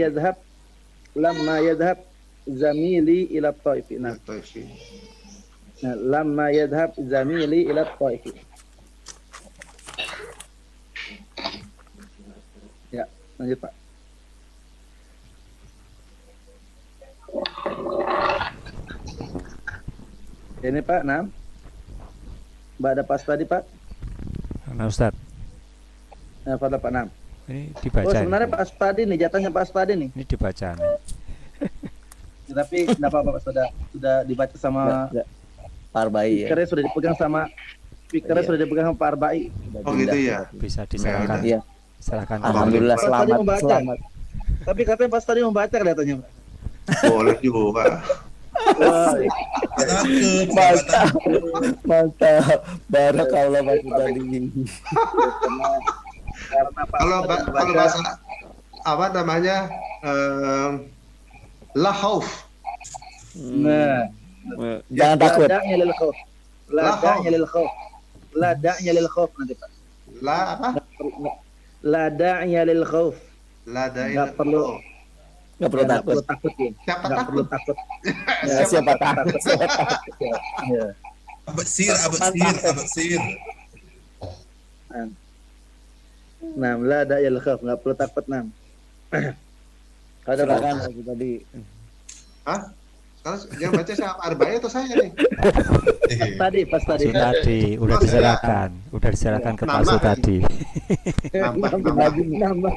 yazhab zamili ila taifi. Nah, lama yazhab zamili ila taifi. Ya, Lanjut Pak. Ini Pak, nah. Mbak ada pas tadi Pak. Nah, Ustaz, Nah, pada Pak Nam. ini Oh dibaca. sebenarnya Pak Aspadi nih, jatahnya Pak Aspadi nih. Ini dibaca nih. Ya, tapi tidak apa-apa Pak, sudah dibaca sama Parbai ya. speakernya sudah dipegang sama speakernya Iya. sudah dipegang sama Pak Arbai. Oh gitu ya. Bisa diserahkan. Iya. Serahkan ke Alhamdulillah Pak tadi selamat membaca. selamat. Tapi katanya Pak tadi membaca kelihatannya. Pak. Boleh juga. Wah, Takut, Mantap. Mantap. Barakallah Mas tadi. karena Pak Kalau Aspadi kalau membaca, bahasa apa namanya la khauf. nah, Jangan takut. ladanya lil khauf. Ladanya lil khauf. Ladanya lil khauf nanti Pak. La apa? Ladanya lil khauf. La Nggak perlu. Nggak perlu Nggak takut. perlu takut ya. Siapa Nggak perlu takut? takut. Ya, siapa takut? Siapa takut? Ya. Abasir. Nah, ladanya lil khauf, nggak perlu takut Nam. Ada Pak. Silakan Mas tadi. Hah? Sekarang yang baca siapa? Arba'i atau saya nih? Pas tadi. Sutadi udah diserahkan ke Pak Nambah. Sutadi. Nambah.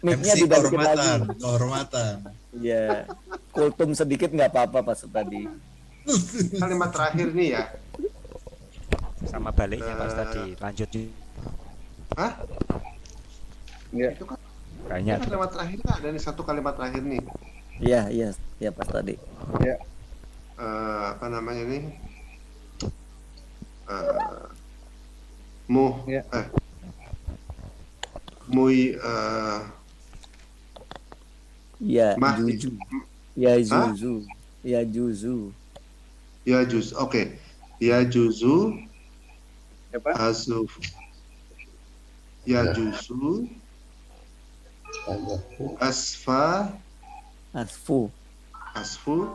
Mic-nya MC dibalikin lagi. kehormatan. Iya. Kultum sedikit nggak apa-apa Pak tadi. Kalimat terakhir nih ya. Sama baliknya Pak Sutadi. Lanjut. Hah? Ya. Itu kan Banyak. kalimat terakhir kan ada nih, satu kalimat terakhir nih. Iya Pak tadi. Ya. Apa namanya nih? Ya. Ya Masih. juju. Ya juzu. Ya juzu. Ya juz. Oke. Ya juzu Apa? azuf. Ya juzu asfa Asfu. asfu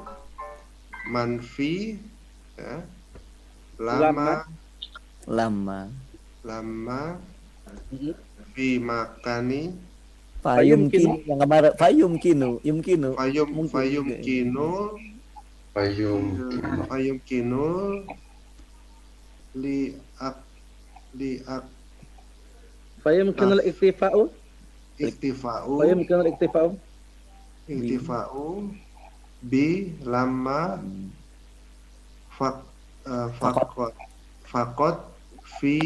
manfi ya lama Lama. fi makani Fayum kinu yang kemarin. Fayum kinu. fayum kinu li ak Fayumkinu al-iktifa'u. iktifa'u Fayumkinu al-iktifa'u. iktifa'u bi lama fakot fi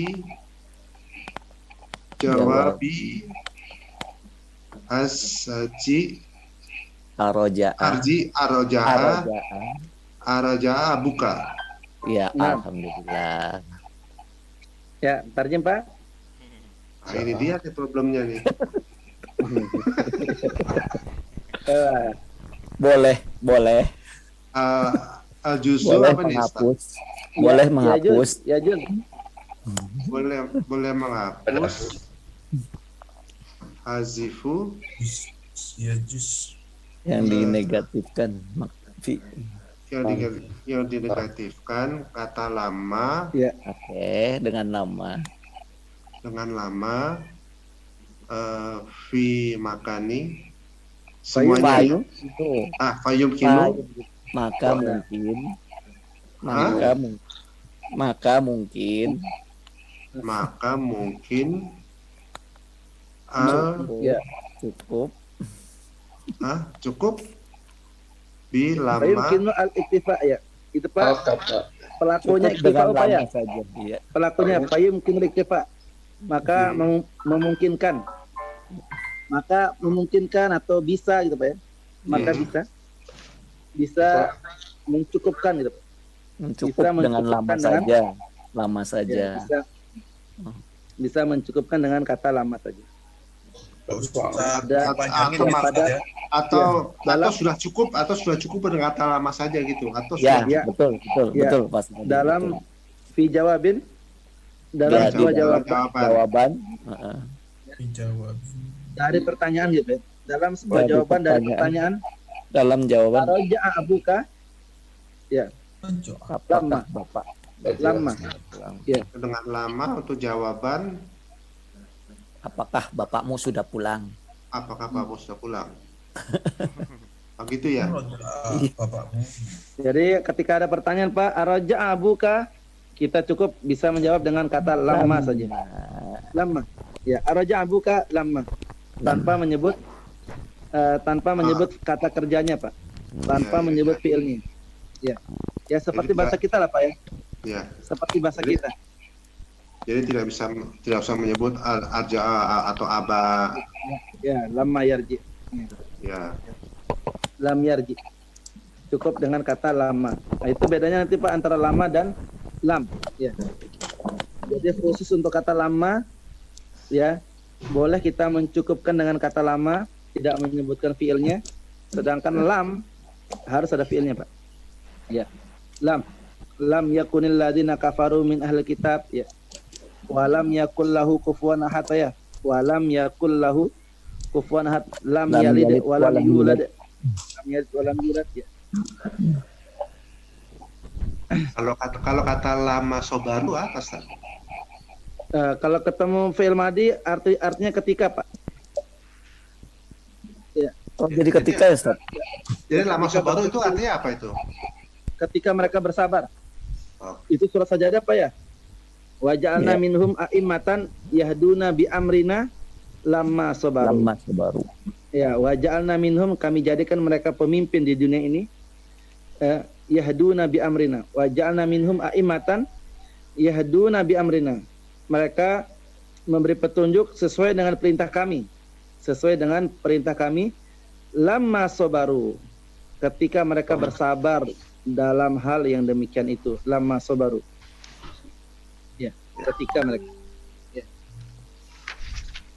jawabi asji Aroja'a. araja'a buka. Ya, Nah. alhamdulillah. Ya, tarjem Pak. Nah, ini dia nih problemnya nih. Boleh Al-juzu apa nih? Ustaz? menghapus. Boleh menghapus. Ya Jun. Boleh menghapus. Hazifu Ya jus. Yang dinegatifkan. yang dinegatifkan kata lama Oke, dengan nama. fi makani semuanya Fayum itu. fayum kinu Maka mungkin Ya. cukup bi lama Fayumkinu al-iktifa' ya. Itu Pak. Pelakunya cukup dengan iktifa' apa ya? lama saja. Iya. Pelakunya fayumkinu al-iktifa'. Maka memungkinkan. Maka memungkinkan atau bisa gitu Pak ya. Maka bisa mencukupkan gitu Pak. Mencukup Bisa dengan lama mencukupkan dengan- saja. Lama saja. Ya, bisa mencukupkan dengan kata lama saja. atau sudah cukup dengan kata lama saja gitu atau Ya, sudah betul Pas. Dalam fi jawabin dalam Ya, sebuah jawaban. Dijawab. dari pertanyaan gitu ya. Dalam sebuah Dari jawaban dari pertanyaan. pertanyaan Dalam jawaban. Raja'a abuka Apakah Bapak? lama. Ya. dengan lama untuk jawaban Apakah bapakmu sudah pulang? apakah Pak Bos sudah pulang? Oh gitu ya. Bapakmu. Jadi ketika ada pertanyaan Pak, araja abuka, kita cukup bisa menjawab dengan kata lama saja. Lama. Ya, araja abuka lama. Tanpa menyebut kata kerjanya, Pak. Tanpa Ya. menyebut fiilnya. Ya. Ya seperti Jadi bahasa kita lah, Pak ya. Ya. Seperti bahasa kita. Jadi tidak usah menyebut arja'a atau aba. Ya, lama yarji. Ya. Lam yarji. Cukup dengan kata lama. Nah, itu bedanya nanti Pak antara lama dan lam. Ya. Jadi khusus untuk kata lama, ya boleh kita mencukupkan dengan kata lama, tidak menyebutkan fiilnya. Sedangkan lam harus ada fiilnya, Pak. Ya. Lam yakunil ladzina kafaru min ahli kitab, ya. Walam yakul lahu kufuwan ahad, ya. Walam yakul lahu kufuwan ahad. Lam yalid walam yulad. Lam yalid walam yulad, ya. Kalau kata lama sobaru apa, Ustaz? Kalau ketemu fi'il madi artinya ketika, Pak. Ya. Oh, jadi ketika ya, Ustaz? Jadi lama sobaru itu artinya apa itu? Ketika mereka bersabar. Oh. Itu surat Sajadah, Pak ya. Wa ja'alna Ya. minhum a'immatan yahduna bi amrina lamma sabaru. Lama baru. Ya, wa ja'alna minhum, kami jadikan mereka pemimpin di dunia ini. Yahduna bi amrina. Wa ja'alna minhum a'immatan yahduna bi amrina. Mereka memberi petunjuk sesuai dengan perintah kami. Sesuai dengan perintah kami. Lamma sabaru. Ketika mereka bersabar dalam hal yang demikian itu. Lamma sabaru. Ya, ketika mereka.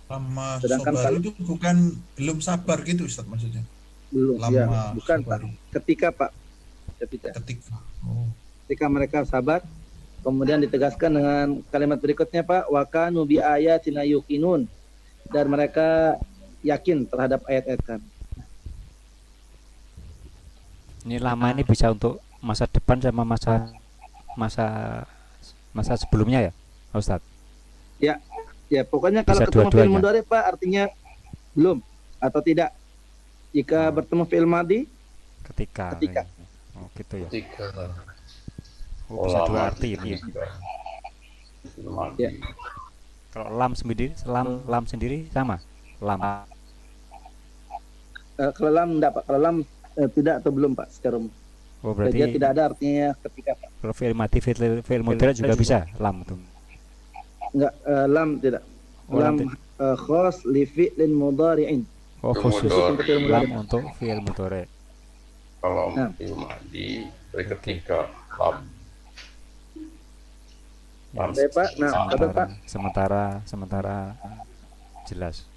Lama Sedangkan sobaru kalau- itu bukan belum sabar gitu Ustaz maksudnya. Belum, Lama ya, bukan Pak. sobaru. Ketika, Pak. Ketika Oh. mereka sabar, kemudian ditegaskan dengan kalimat berikutnya, Pak, wa kanu bi ayatina yuqinun, dan mereka yakin terhadap ayat-ayat kami. Ini lama ini bisa untuk masa depan sama masa sebelumnya ya, Ustaz? Ya, pokoknya kalau Bisa ketemu fi'il dua-duanya. mudhari, Pak, artinya belum atau tidak. Jika bertemu fi'il madi, Ketika. Ketika. Oh, gitu ya. Ketika Oh, bisa dua arti ini ya. Ya. Kalau lam sendiri sama. Lam. kalau lam enggak, Pak. Kalau lam tidak atau belum, Pak, secara umum. Oh, Jadi berarti dia tidak ada artinya ketika, Pak. kalau fi'il mati, fi'il mudhari juga bisa lam itu. Enggak, lam tidak. Oh, lam Lam khas li fi'lin mudhari'in. Oh, khusus Untuk fi'il mudhari. lam untuk fi'il mudhari. kalau Nah. madi ketika lam. Ya, Baik, Pak. Nah, betul, Pak. sementara jelas.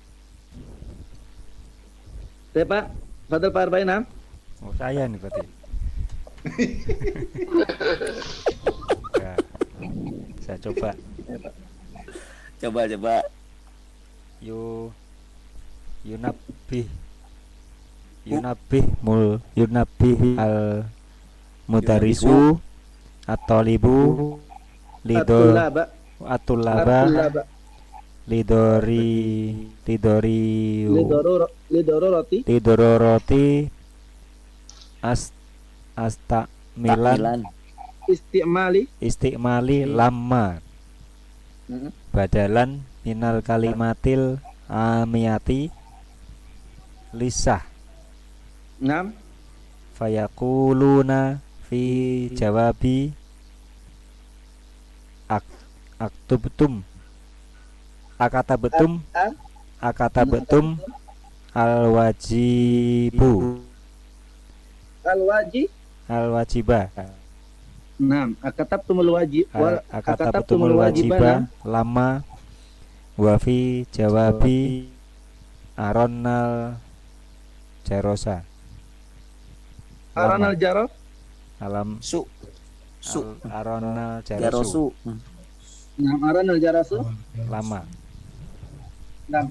Baik, Pak. Fadil Pak Arba'in. Oh, saya nih berarti. Ya, saya coba. Coba. Yunabih al mudarisu atau libu Atulaba. atulaba Atulaba. Lidororoti. lidororoti astamilan Istimali. lama badalan minal kalimatil amiyati lisah Nam. fayakuluna fi jawabi aktabetum al wajibu al wajibah Nam. Akatabtumul wajib. akatabtumul wajibah lama wa fi jawabi aronnal jarosa Aranal jaro. alam Su. aronnal jarosu Jarosu. Nam. Aranal jarasu. lama. Nam.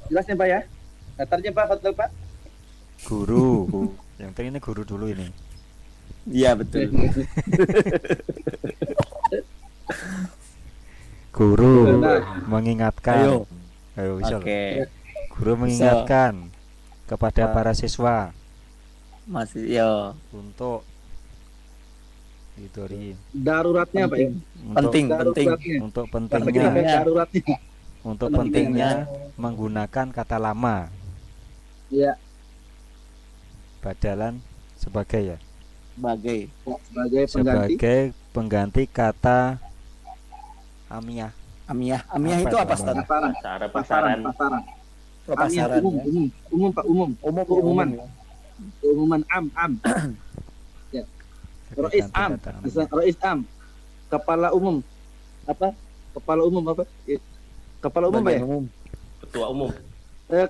Jelasnya, Pak ya? Datarnya, Pak. Fadil, Pak. Guru yang tadi ini guru dulu ini. Iya, betul. Guru Nah. mengingatkan. Ayo. Ayo bisa Oke. loh. Guru mengingatkan kepada para siswa Masih ya. untuk Didori Daruratnya apa ya? Penting. Daruratnya. untuk Bahasa kita pentingnya apa ya? Daruratnya. untuk pentingnya menggunakan kata lama Iya, badalan sebagai ya Sebagai sebagai pengganti. sebagai pengganti kata amiyah. Amiyah Apa itu itu apa, namanya? Ustaz? Pasaran. Cara Pasaran. pasaran. Pasaran. Umum, Ya. umum, Pak, umum. Keumuman. ya. Keumuman am. Ya. Rois Ganti am. kata amiyah. Misalnya Rois am. Kepala umum. Apa? Kepala umum apa? Ya. Kepala umum apa ya? Bagian umum. Ketua umum,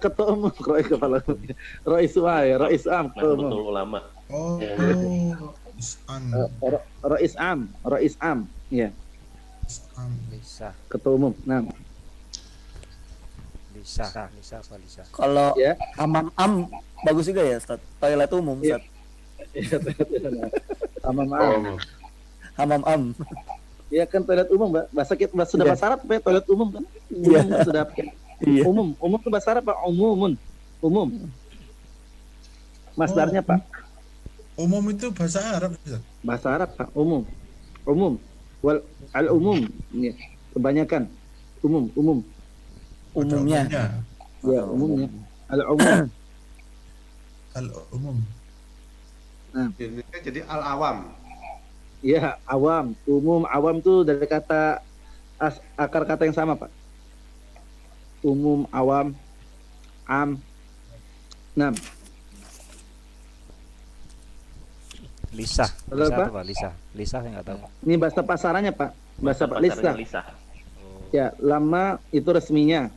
Ketua umum. Rois kepala umum. Rois ya. Rois am. Ketua umum. Nahdlatul Ulama. Oh, Is'an. Rois am. Rois am. Ya. Is'an. Lisa Ketua umum. Nah. Lisa apa Lisa? Kalau Ya. hamam bagus juga ya, Ustaz. Toilet umum, Iya. Ustaz. Sama maaf. Hamam. Ya kan toilet umum, Mbak. Sudah Iya. bahasa Arab Pak, toilet umum kan? Iya. Umum sudah Iya. umum itu bahasa Arab Pak, umum. Masdarnya Pak, Umum itu bahasa Arab, Ustaz. bahasa Arab Pak, umum. Al umum, ya. Kebanyakan umum. Umumnya. Ya, umumnya. Al umum. Al-umum. Di Indonesia jadi al-awam. Ya, awam, umum, awam tuh dari kata akar kata yang sama Pak. Umum, awam, am. Nah, Lisa Halo, Pak. apa Lisa saya nggak tahu. ini bahasa pasarannya Pak. Bahasa Pak Lisa. Pasarannya Lisa. Ya, lama itu resminya.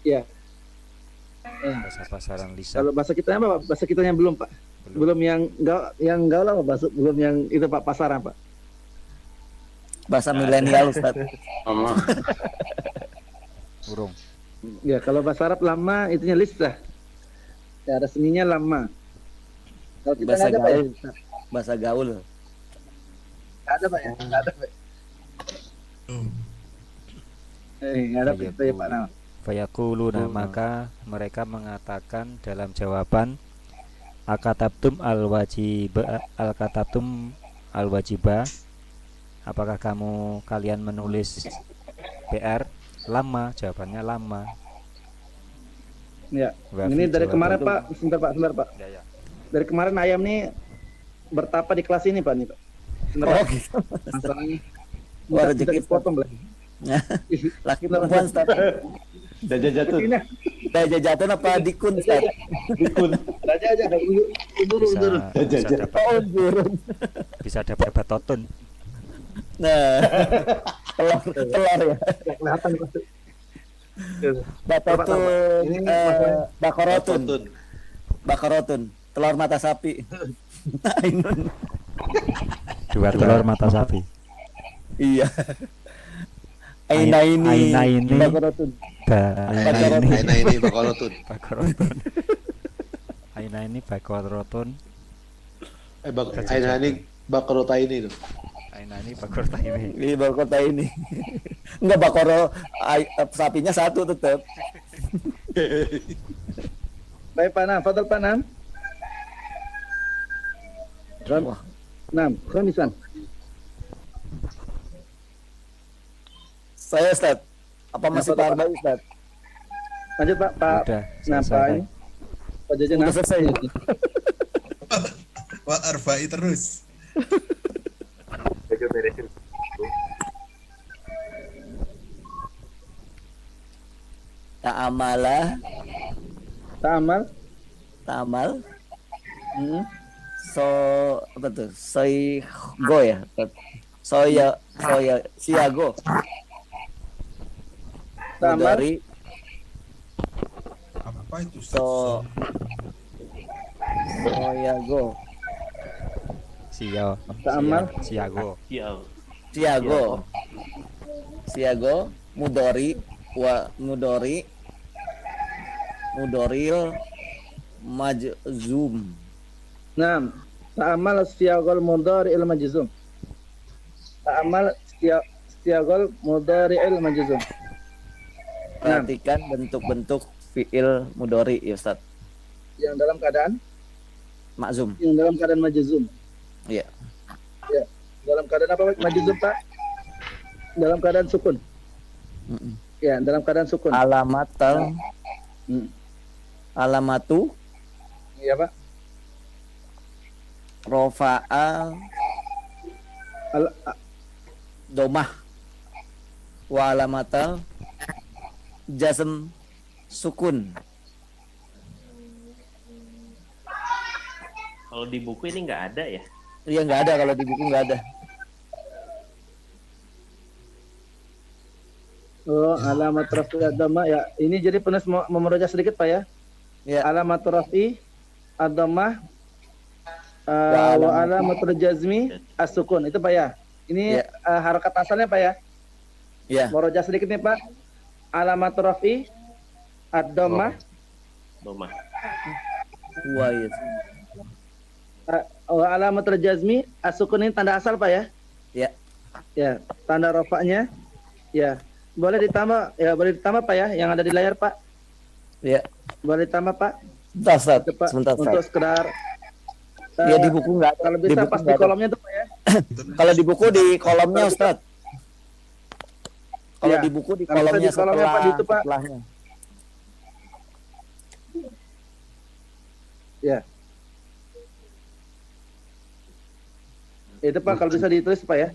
Ya. Bahasa pasaran Lisa. Kalau bahasa kitanya apa, Pak? Bahasa kitanya belum, Pak. Belum yang gaul lah, Pak. Belum yang itu Pak, pasaran, Pak. Bahasa milenial, Ustaz. Sama. Burung. Ya, kalau bahasa Arab lama itunya lisa. Ya, resminya lama. Kalau kita Bahasa nggak ada, Pak, ya? gaul. Ustaz. Bahasa gaul. Nggak ada, Pak, ya? Nggak ada, Pak. Nggak ada, Pak, ya, Pak. Nah. Fayaquluna, maka mereka mengatakan dalam jawaban akatabtum al-wajiba, apakah kalian menulis PR? Lama, jawabannya lama. Ya. Wa Ini fi dari kemarin, jawaban- Pak. Sebentar, Pak. Ya, ya. Dari kemarin ayam nih bertapa di kelas ini, Pak. Nih, Pak. Sebentar, Pak. Masalahnya. Wah, Bisa rezeki, dipotong lagi. Laki perempuan, Ustaz. Jajatun apa dikun, Ustaz? Aja, undur. Bisa dapat bisa dapat batotun. Nah, telur ya. Kelihatan, Pak. Batotun, Ini masalah- bakarotun, telur mata sapi. Ainun. Dua telur mata sapi. Iya. Aina ini. Bakarotun. Aina ini bakolotun. Bakorotun. Aina ini bakorotun. Aina ini bakorota ini tuh. Aina ini bakorota ini. Di Bakota ini. Enggak bakoro sapinya satu tetap. Baik, Pak Nam. Fadal, Pak Nam. Nam, khamisan. Saya, Ustaz. Apa masih Pak Arba, Ustaz? Lanjut, Pak. Pak. Udah, Nah, Pak selesai. ini. Pak Jajan. Udah selesai. Wah, Arba'i terus. Ta'amala, Ta'amal. so apa tuh? Soigo ya. Siago. Ta'amal. Dari Apa itu, Ustaz? Soyago. Ta'amal. Siago. Siago, mudoril majzum. Naam. Ta'amal siyagul mudhari il majzum. Ta'amal siyagul mudhari il majzum. Perhatikan bentuk-bentuk fiil mudhari ya Ustaz. Yang dalam keadaan Makzum. yang dalam keadaan majzum. Iya. Ya. Dalam keadaan apa Pak? Majzum Pak? Dalam keadaan sukun. Mm-mm. Ya, dalam keadaan sukun. Alamatal Hmm. alamatu Iya Pak. rofa'a domah wa alamatal jazm sukun. Kalau di buku ini nggak ada ya? Iya nggak ada, kalau di buku nggak ada. Oh, alamat rafi ad-dhammah ya. Ini jadi penulis memerujak sedikit Pak ya. Ya. Alamat rafi ad-dhammah wa alamatul jazmi as-sukun. Itu Pak ya. Ini Ya. harakat asalnya Pak ya. Ya. Merujak sedikit nih Pak. Alamat rafi ad-dhammah Domah. Wah, iya. wa alamatul jazmi as-sukun, ini tanda asal Pak ya. Ya. Ya, tanda rofaknya. Ya. Boleh ditambah ya, boleh ditambah Pak ya yang ada di layar Pak. Ya. Boleh ditambah Pak. Sebentar, Ustaz. Itu, Pak. Sebentar, Untuk Ustaz. sekedar Ya di buku nggak ada. kalau Di bisa buku pas di nggak ada. kolomnya tuh Pak ya. Kalau di buku di kolomnya Ustaz. Kalau Ya. di buku di Kalau bisa kolomnya di kolomnya, Pak, di itu, Pak. setelahnya. Ya. Itu Pak kalau bisa ditulis Pak ya.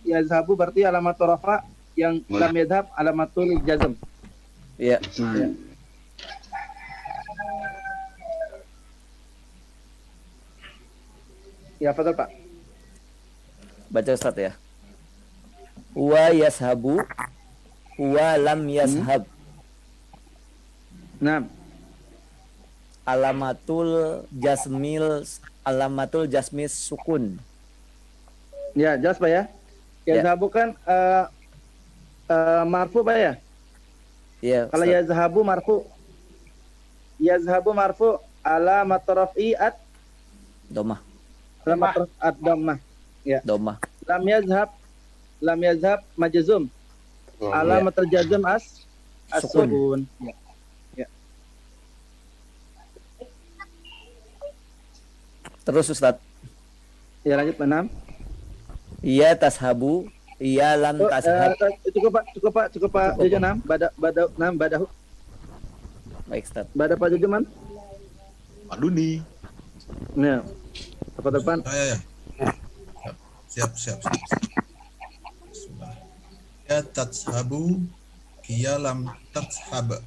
Yazhabu berarti alamat rafa, yang lam yadhab alamatul jazm. Iya. Ya, fadhal Pak. Baca Ustaz ya. Wa yashabu wa lam yashab. Nah, Alamatul jasmis sukun. ya jelas Pak ya. Ya. Yazhabu kan marfu Pak ya. Iya. Kalau Ustaz. yazhabu marfu. Yazhabu marfu alamat rafi Domah. alamat ad-dhammah. Ya. Domah. Lam yazhab majzum. Alamat terjazm as-sukun. Ya. Terus Ustaz. Ya lanjut Pak. Iya tashabu. Iya lam tashab. Cukup Pak Jojo nam. Badahu. Baik Ustaz. Bada Pak Jojo man. Pak Duni. Ya. Apa depan? Ya. Siap. Ya tatshabu kia lam tatshab.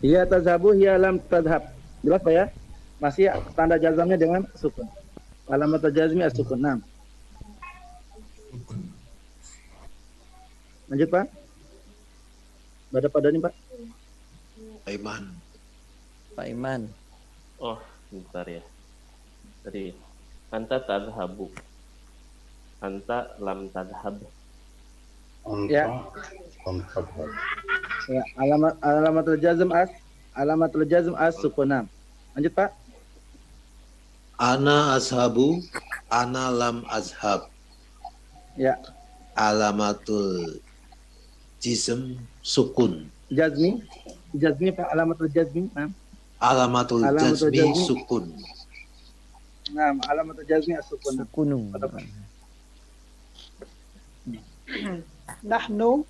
Hiya tazhabu hiya lam tadhhab. Jelas Pak ya? Masih tanda jazamnya dengan sukun. Alamat jazmi as-sukun. Nah. Lanjut Pak. Bada pada nih Pak. Aiman. Pak Iman. Oh, bentar ya. Tadi anta tadhabu. Anta lam tadhab. Ya. Ya, alamatul jazm as sukunam. Lanjut Pak. Ana ashabu, ana lam azhab. Ya, Alamatul jism sukun. jazmi Pak, alamatul jazmi. Nah, Alamatul Alamatul jazmi jazmi. sukun. nah alamatul jazmi as sukun. Sukunung. Nahnu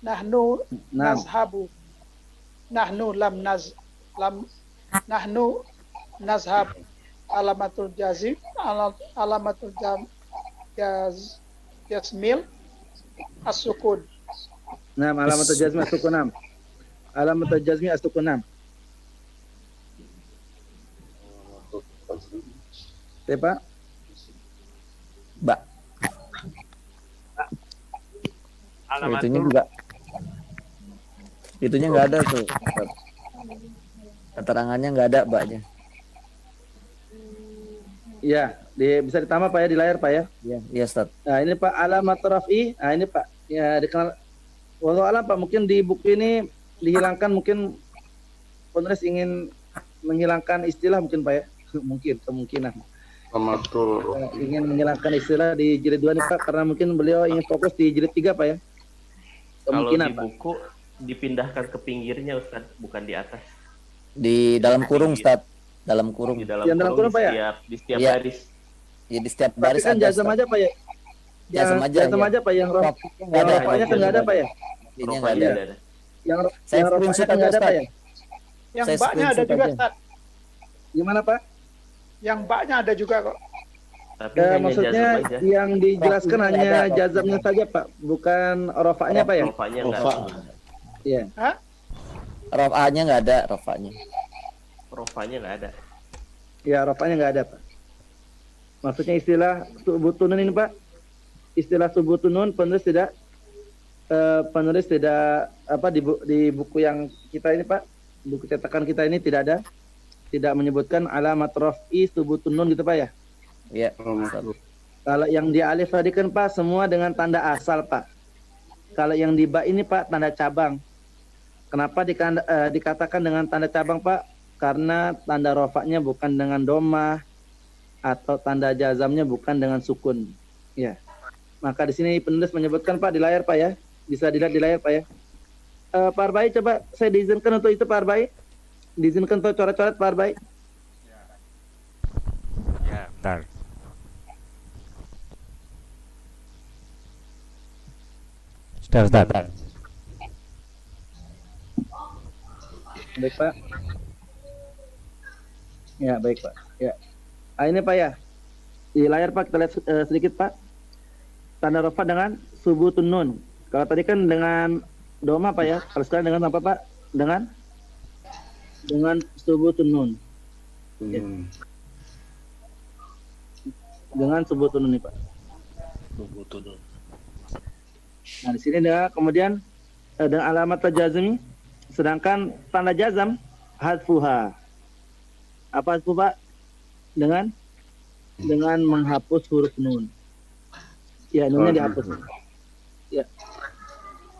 Nah, nazhabu. Nahnu nazhab. Alamatul jazim. Alamatul jazmil as-sukun. nah alamatul jazmi as sukunam. Alamatul jazmi as sukunam. Ya Pak. Mbak. Itunya juga. Itunya nggak ada tuh. Keterangannya nggak ada mbaknya. Iya, bisa ditambah Pak ya di layar Pak ya. Iya, iya Ustaz. Nah, ini Pak alamat rafi. Nah, ini Pak ya dikenal. Walau alam Pak, mungkin di buku ini dihilangkan, mungkin penulis ingin menghilangkan istilah mungkin Pak ya. Mungkin kemungkinan. ingin menghilangkan istilah di jilid 2 nih Pak, karena mungkin beliau ingin fokus di jilid 3 Pak ya. Kalau di Kemungkinan Pak. buku dipindahkan ke pinggirnya Ustaz, bukan di atas. Di dalam kurung Ustaz, dalam kurung. Di dalam Yang dalam kurung, kurung, Pak, ya? di setiap Iya. baris. Ya, di setiap Tapi baris kan ada jazam Ustaz. aja Pak ya. Jazam aja, Jazam ya. aja Pak, yang Nggak ada. rofaknya kan nggak ada Pak ya. Ini nggak Rofanya ada. ada. Yang Saya yang rofaknya screenshot kan nggak aja, ada Pak Ustaz. ya. Yang Saya baknya ada screenshot juga, aja. Ustaz. Gimana Pak? Yang baknya ada juga kok. Tapi hanya Maksudnya jazam aja. yang dijelaskan Rofaknya hanya ada, jazamnya saja Pak, bukan rofaknya Pak ya. Rofanya nggak Rofa. ada. Iya. Rofa'nya nggak ada, rofa'nya. Rofanya nggak ada. Ya, rofaknya nggak ada Pak. Maksudnya istilah subutunun ini Pak, istilah subutunun penulis tidak apa di buku yang kita ini Pak, buku cetakan kita ini tidak menyebutkan alamat raf'i subutunun gitu Pak ya. Iya. Kalau yang di alif tadi kan Pak semua dengan tanda asal Pak. Kalau yang di ba ini Pak tanda cabang. Kenapa dikatakan dengan tanda cabang Pak? Karena tanda rofaknya bukan dengan domah atau tanda jazamnya bukan dengan sukun. Ya. Maka di sini penulis menyebutkan Pak di layar Pak ya. Bisa dilihat di layar Pak ya. Pak Arbai coba saya diizinkan untuk itu Pak Arbai. Diizinkan untuk coret-coret Pak Arbai. Ya, bentar. Sudah, Ustaz. Baik Pak. Ya baik Pak. Ya. Ini Pak ya. Di layar Pak kita lihat sedikit Pak. Tanda rofa dengan subutun nun. Kalau tadi kan dengan doma Pak ya. Kalau sekarang dengan apa Pak? Dengan subutun nun. Ya. Dengan subutun nun nih Pak. Subutun. Nah di sini ada kemudian dengan alamat tajazumi. Sedangkan tanda jazam hadfuha. Apa itu Pak? Dengan menghapus huruf nun. Ya, nunnya dihapus. Ya.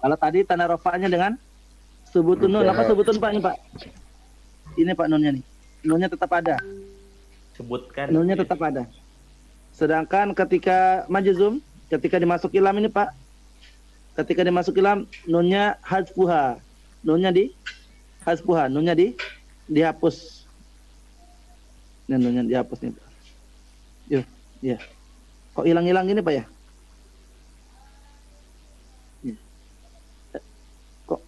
Kalau tadi tanda rofaknya dengan subutun nun. Apa subutun Pak ini Pak? Ini Pak nunnya nih. Nunnya tetap ada. Sebutkan. Nunnya tetap ada. Sedangkan ketika majzum, ketika dimasuki lam ini Pak, ketika dimasuki lam nunnya hadfuha. Nunnya hadfuha, nunnya dihapus. Dan nunnya dihapus nih Pak. Yo, ya. Kok hilang-hilang gini Pak ya? Kok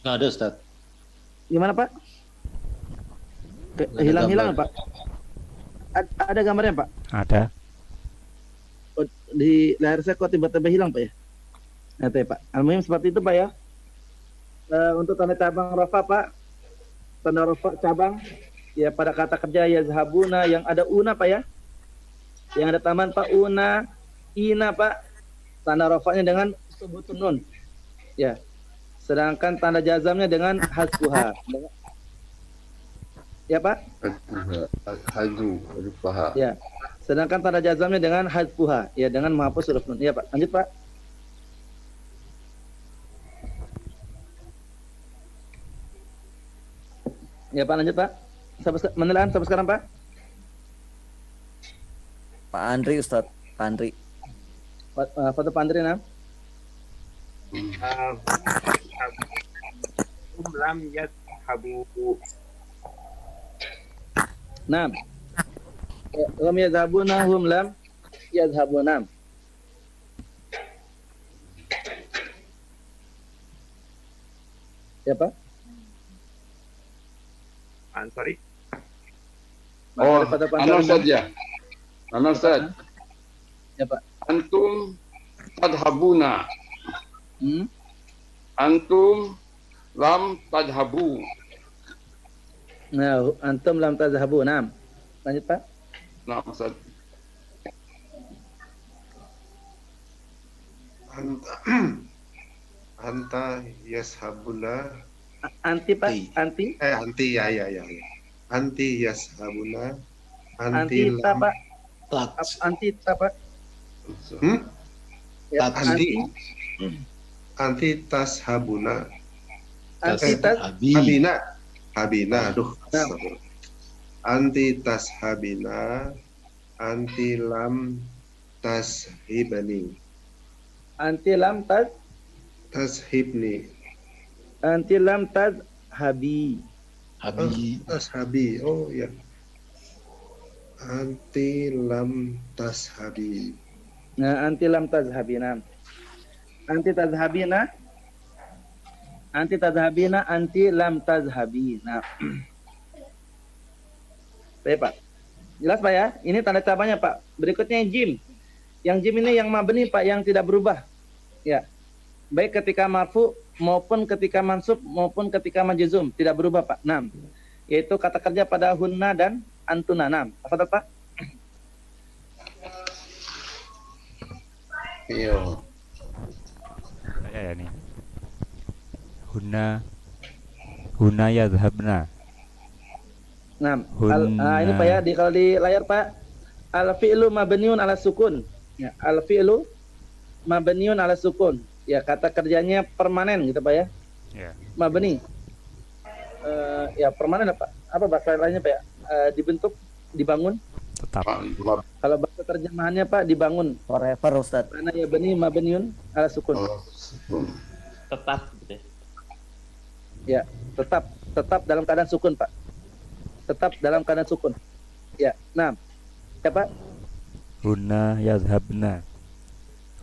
Nggak ada Ustaz. gimana Pak? Ada Hilang-hilang gambar. Pak. Ada gambarnya Pak? Ada. Oh, di layar saya kok tiba-tiba hilang Pak ya? Nah, itu ya Pak. Almuhim seperti itu Pak ya. Untuk tanda cabang rafa Pak, tanda rafa cabang ya pada kata kerja yazhabuna yang ada una Pak ya, yang ada taman Pak, una, ina Pak, tanda rafanya dengan subutun nun ya, sedangkan tanda jazamnya dengan hasbuha ya Pak ya, sedangkan tanda jazamnya dengan hasbuha ya, dengan menghapus huruf nun ya Pak. Lanjut Pak. Ya Pak, lanjut Pak. Menelan sampai sekarang Pak? Pak Andri Ustaz, Pak Andri. Foto Pak Andri nah. Lam yadhabu. Nam. Lam yadhabuna hum lam yadhabuna. Ya Pak? Sorry. Oh, Pada Pak Anwar Andri. Ustaz ya. Anwar Ustaz. Ya Pak. Antum tadhabuna. Hmm? Antum lam tadhabu. Nah, antum lam tazhabu. Nam. Lanjut Pak. Nah, Ustaz. Anta yashabuna. Anti Pak, anti. Anti ya. Anti yashabuna. Anti Anti ta Pak. Tat. Anti ta Pak. Ya, Anti. Anti tashabuna. Anti tas. Habina. Habina. Aduh. Nah. Anti tashabina, anti lam tashibani. Anti lam Tashibni. tazhabi. Tashabi. Oh ya. Anti lam tashabi. Nah, anti lam tazhabina. Anti tazhabina. Anti lam tazhabi. Nah. Baik, Pak. Jelas, Pak ya? Ini tanda cabangnya, Pak. Berikutnya jim. Yang jim ini yang mabni, Pak, yang tidak berubah. Ya. Baik ketika marfu maupun ketika mansub maupun ketika majzum, tidak berubah, Pak. 6. Yaitu kata kerja pada hunna dan antuna. 6. Apa itu, Pak? Iya. Ya nih. Huna yadhhabna. Nah, ini Pak ya, kalau di layar Pak, al-fi'lu mabniun ala sukun. Ya, al-fi'lu mabniun ala sukun. Ya, kata kerjanya permanen gitu Pak ya. Ya. Mabni. Ya, permanen apa? Apa bahasa lainnya Pak ya? Dibentuk, dibangun. Tetap. Kalau bahasa terjemahannya Pak, dibangun. Forever Ustaz. Karena ya bani mabniun ala sukun. Tetap gitu ya. Ya, tetap dalam keadaan sukun, Pak. Tetap dalam keadaan sukun. Ya, 6. Ya, Pak? Huna yadhhabna.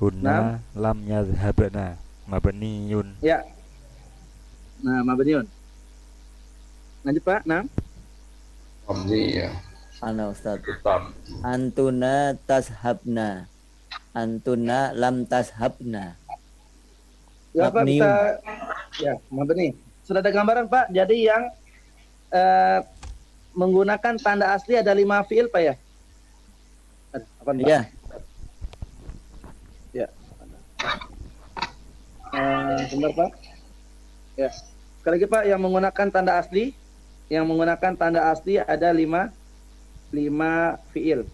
Huna lam yadhhabna. Mabniyun. Ya. Nah, mabniun. Lanjut, Pak. 6. Mabni ya. Ana Ustaz. Tetap. Antuna tashabna. Antuna lam tashabna. Ya, Pak, Mabniun. kita ya, mabni. Sudah ada gambaran, Pak. Jadi yang menggunakan tanda asli ada 5 fiil, Pak ya? Apa, Pak? Iya. Ya. Sebentar, Pak. Ya. Sekali lagi, Pak, yang menggunakan tanda asli, ada 5 fiil.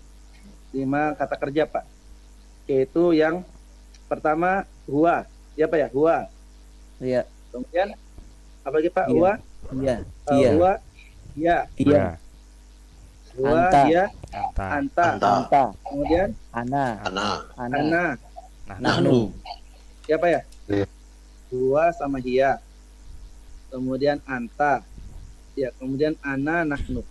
5 kata kerja, Pak. Yaitu yang pertama huwa. Ya, Pak ya? Huwa. Iya. Kemudian apa lagi, Pak? Iya. Huwa. Iya. Iya. Huwa. Ya. Iya. Huwa. Anta. Ya. Anta. Anta. Kemudian Ana. ana. Nahnu. Ya, Pak ya? Iya. Huwa sama hiya. Kemudian anta. Ya, kemudian ana nahnu.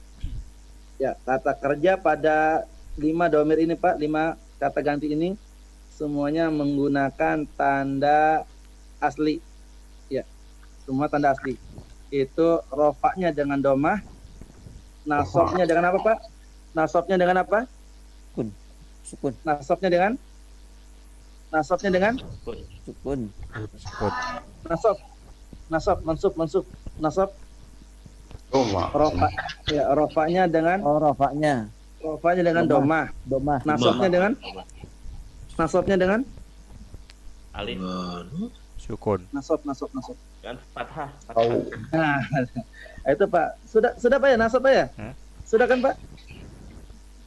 Ya, kata kerja pada 5 domir ini, Pak, 5 kata ganti ini semuanya menggunakan tanda asli. Ya, semua tanda asli. Itu rofaknya dengan domah, nasabnya dengan apa, Pak? Nasabnya dengan apa? Sukun. Nasabnya dengan Sukun. nasab, mansub. Nasab, Doma. rofa. Ya, rofaknya dengan Oh, rofaknya. dengan domah. Domah. Nasabnya dengan Alif Sukun. nasab. kan fathah. Nah, itu Pak. Sudah Pak ya, nasab Pak ya? Sudah kan Pak?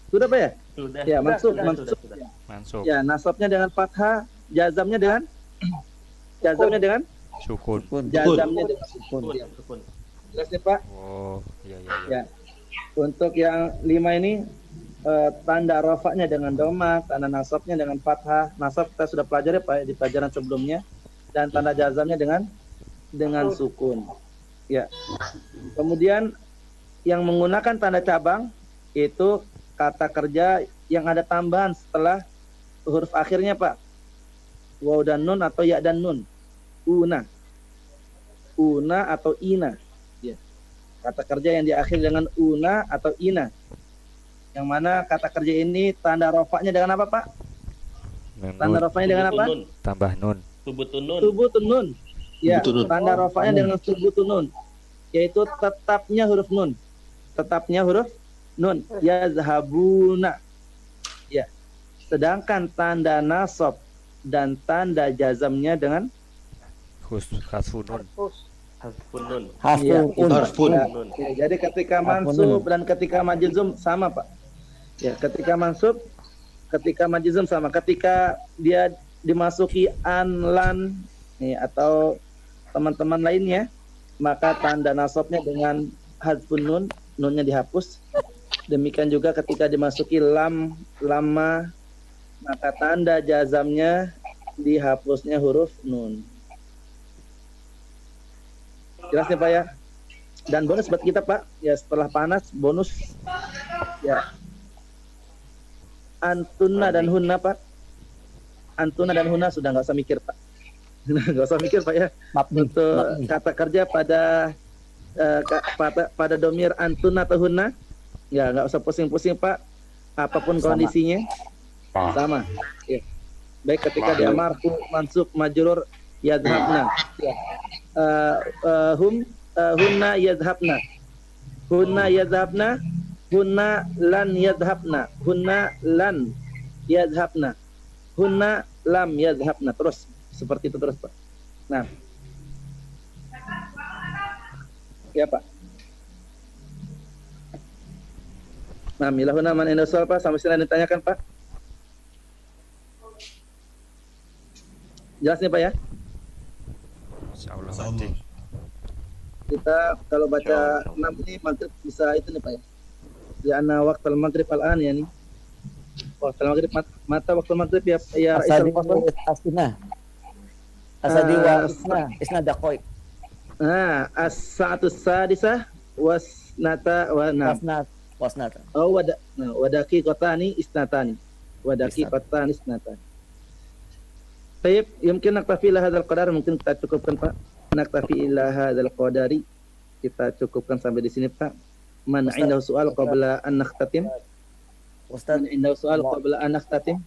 Sudah Pak ya? Sudah. Ya, mansub. Sudah. Mansub. Ya, nasabnya dengan fathah, jazamnya dengan Sukun. jazamnya dengan sukun. Ya. Sukun. Jelas nih Pak? Oh, iya. Ya. Untuk yang 5 ini tanda rofaknya dengan domah, tanda nasabnya dengan fathah. Nasab kita sudah pelajari Pak di pelajaran sebelumnya, dan tanda jazamnya dengan sukun. Ya. Kemudian yang menggunakan tanda cabang itu kata kerja yang ada tambahan setelah huruf akhirnya, Pak. Waw dan nun atau ya dan nun. Una atau ina. Ya. Kata kerja yang diakhiri dengan una atau ina. Yang mana kata kerja ini tanda rofaknya dengan apa, Pak? Tanda rofaknya dengan apa? Tambah nun. Subutun nun. Subutun nun. Ya, Subutun nun. tanda rofaknya dengan subutun nun. Yaitu tetapnya huruf nun. Yazhabuna. Ya. Sedangkan tanda nasab dan tanda jazamnya dengan Hasfun nun. Hasfun nun. Harfun. Ya, jadi ketika mansub dan ketika majzum sama, Pak. Ya, ketika mansub, ketika majzum sama. Ketika dia dimasuki an, lan, nih, atau teman-teman lainnya, maka tanda nasabnya dengan hadfun nun, nunnya dihapus. Demikian juga ketika dimasuki lam, lama, maka tanda jazamnya dihapusnya huruf nun. Jelas ya Pak ya? Dan bonus buat kita Pak, ya setelah panas bonus ya. Antuna dan hunna Pak. Antuna dan hunna sudah nggak usah mikir Pak. Nggak usah mikir Pak ya. Untuk kata kerja pada pada domir antuna atau hunna, ya nggak usah pusing-pusing Pak. Apapun kondisinya sama. Ya. Baik ketika dia marfu, mansub, majrur, yadhabna. Ya. Hunna yadhabna. Hunna yadhabna. Hunna lan yadhabna. Hunna lan yadhabna. Hunna lam yadhabna. Terus seperti itu terus Pak. Nah. Ya Pak. Nah, milahuna man inda soal Pak, sampai sini ditanyakan Pak. Jelas nih Pak ya? Insyaallah. Kita kalau baca 6 ini maghrib bisa itu nih Pak ya. Ya ana waktu maghrib al-an ya nih. Waktu maghrib mata waktu maghrib ya ya Asadi asina. Asadi wa isna daqaiq. Nah, as-sa'atu sadisah wasnata wa nam. Wasnata. Oh wadaki qatani isnatani. Wadaki qatani isnatani. Baik, mungkin naktafi ila hadzal qadar, mungkin kita cukupkan Pak. Naktafi ila hadzal qadari. Kita cukupkan sampai di sini Pak. Man indahu soal qabla an nakhtatim. Ustaz, indahu soal qabla an nakhtatim.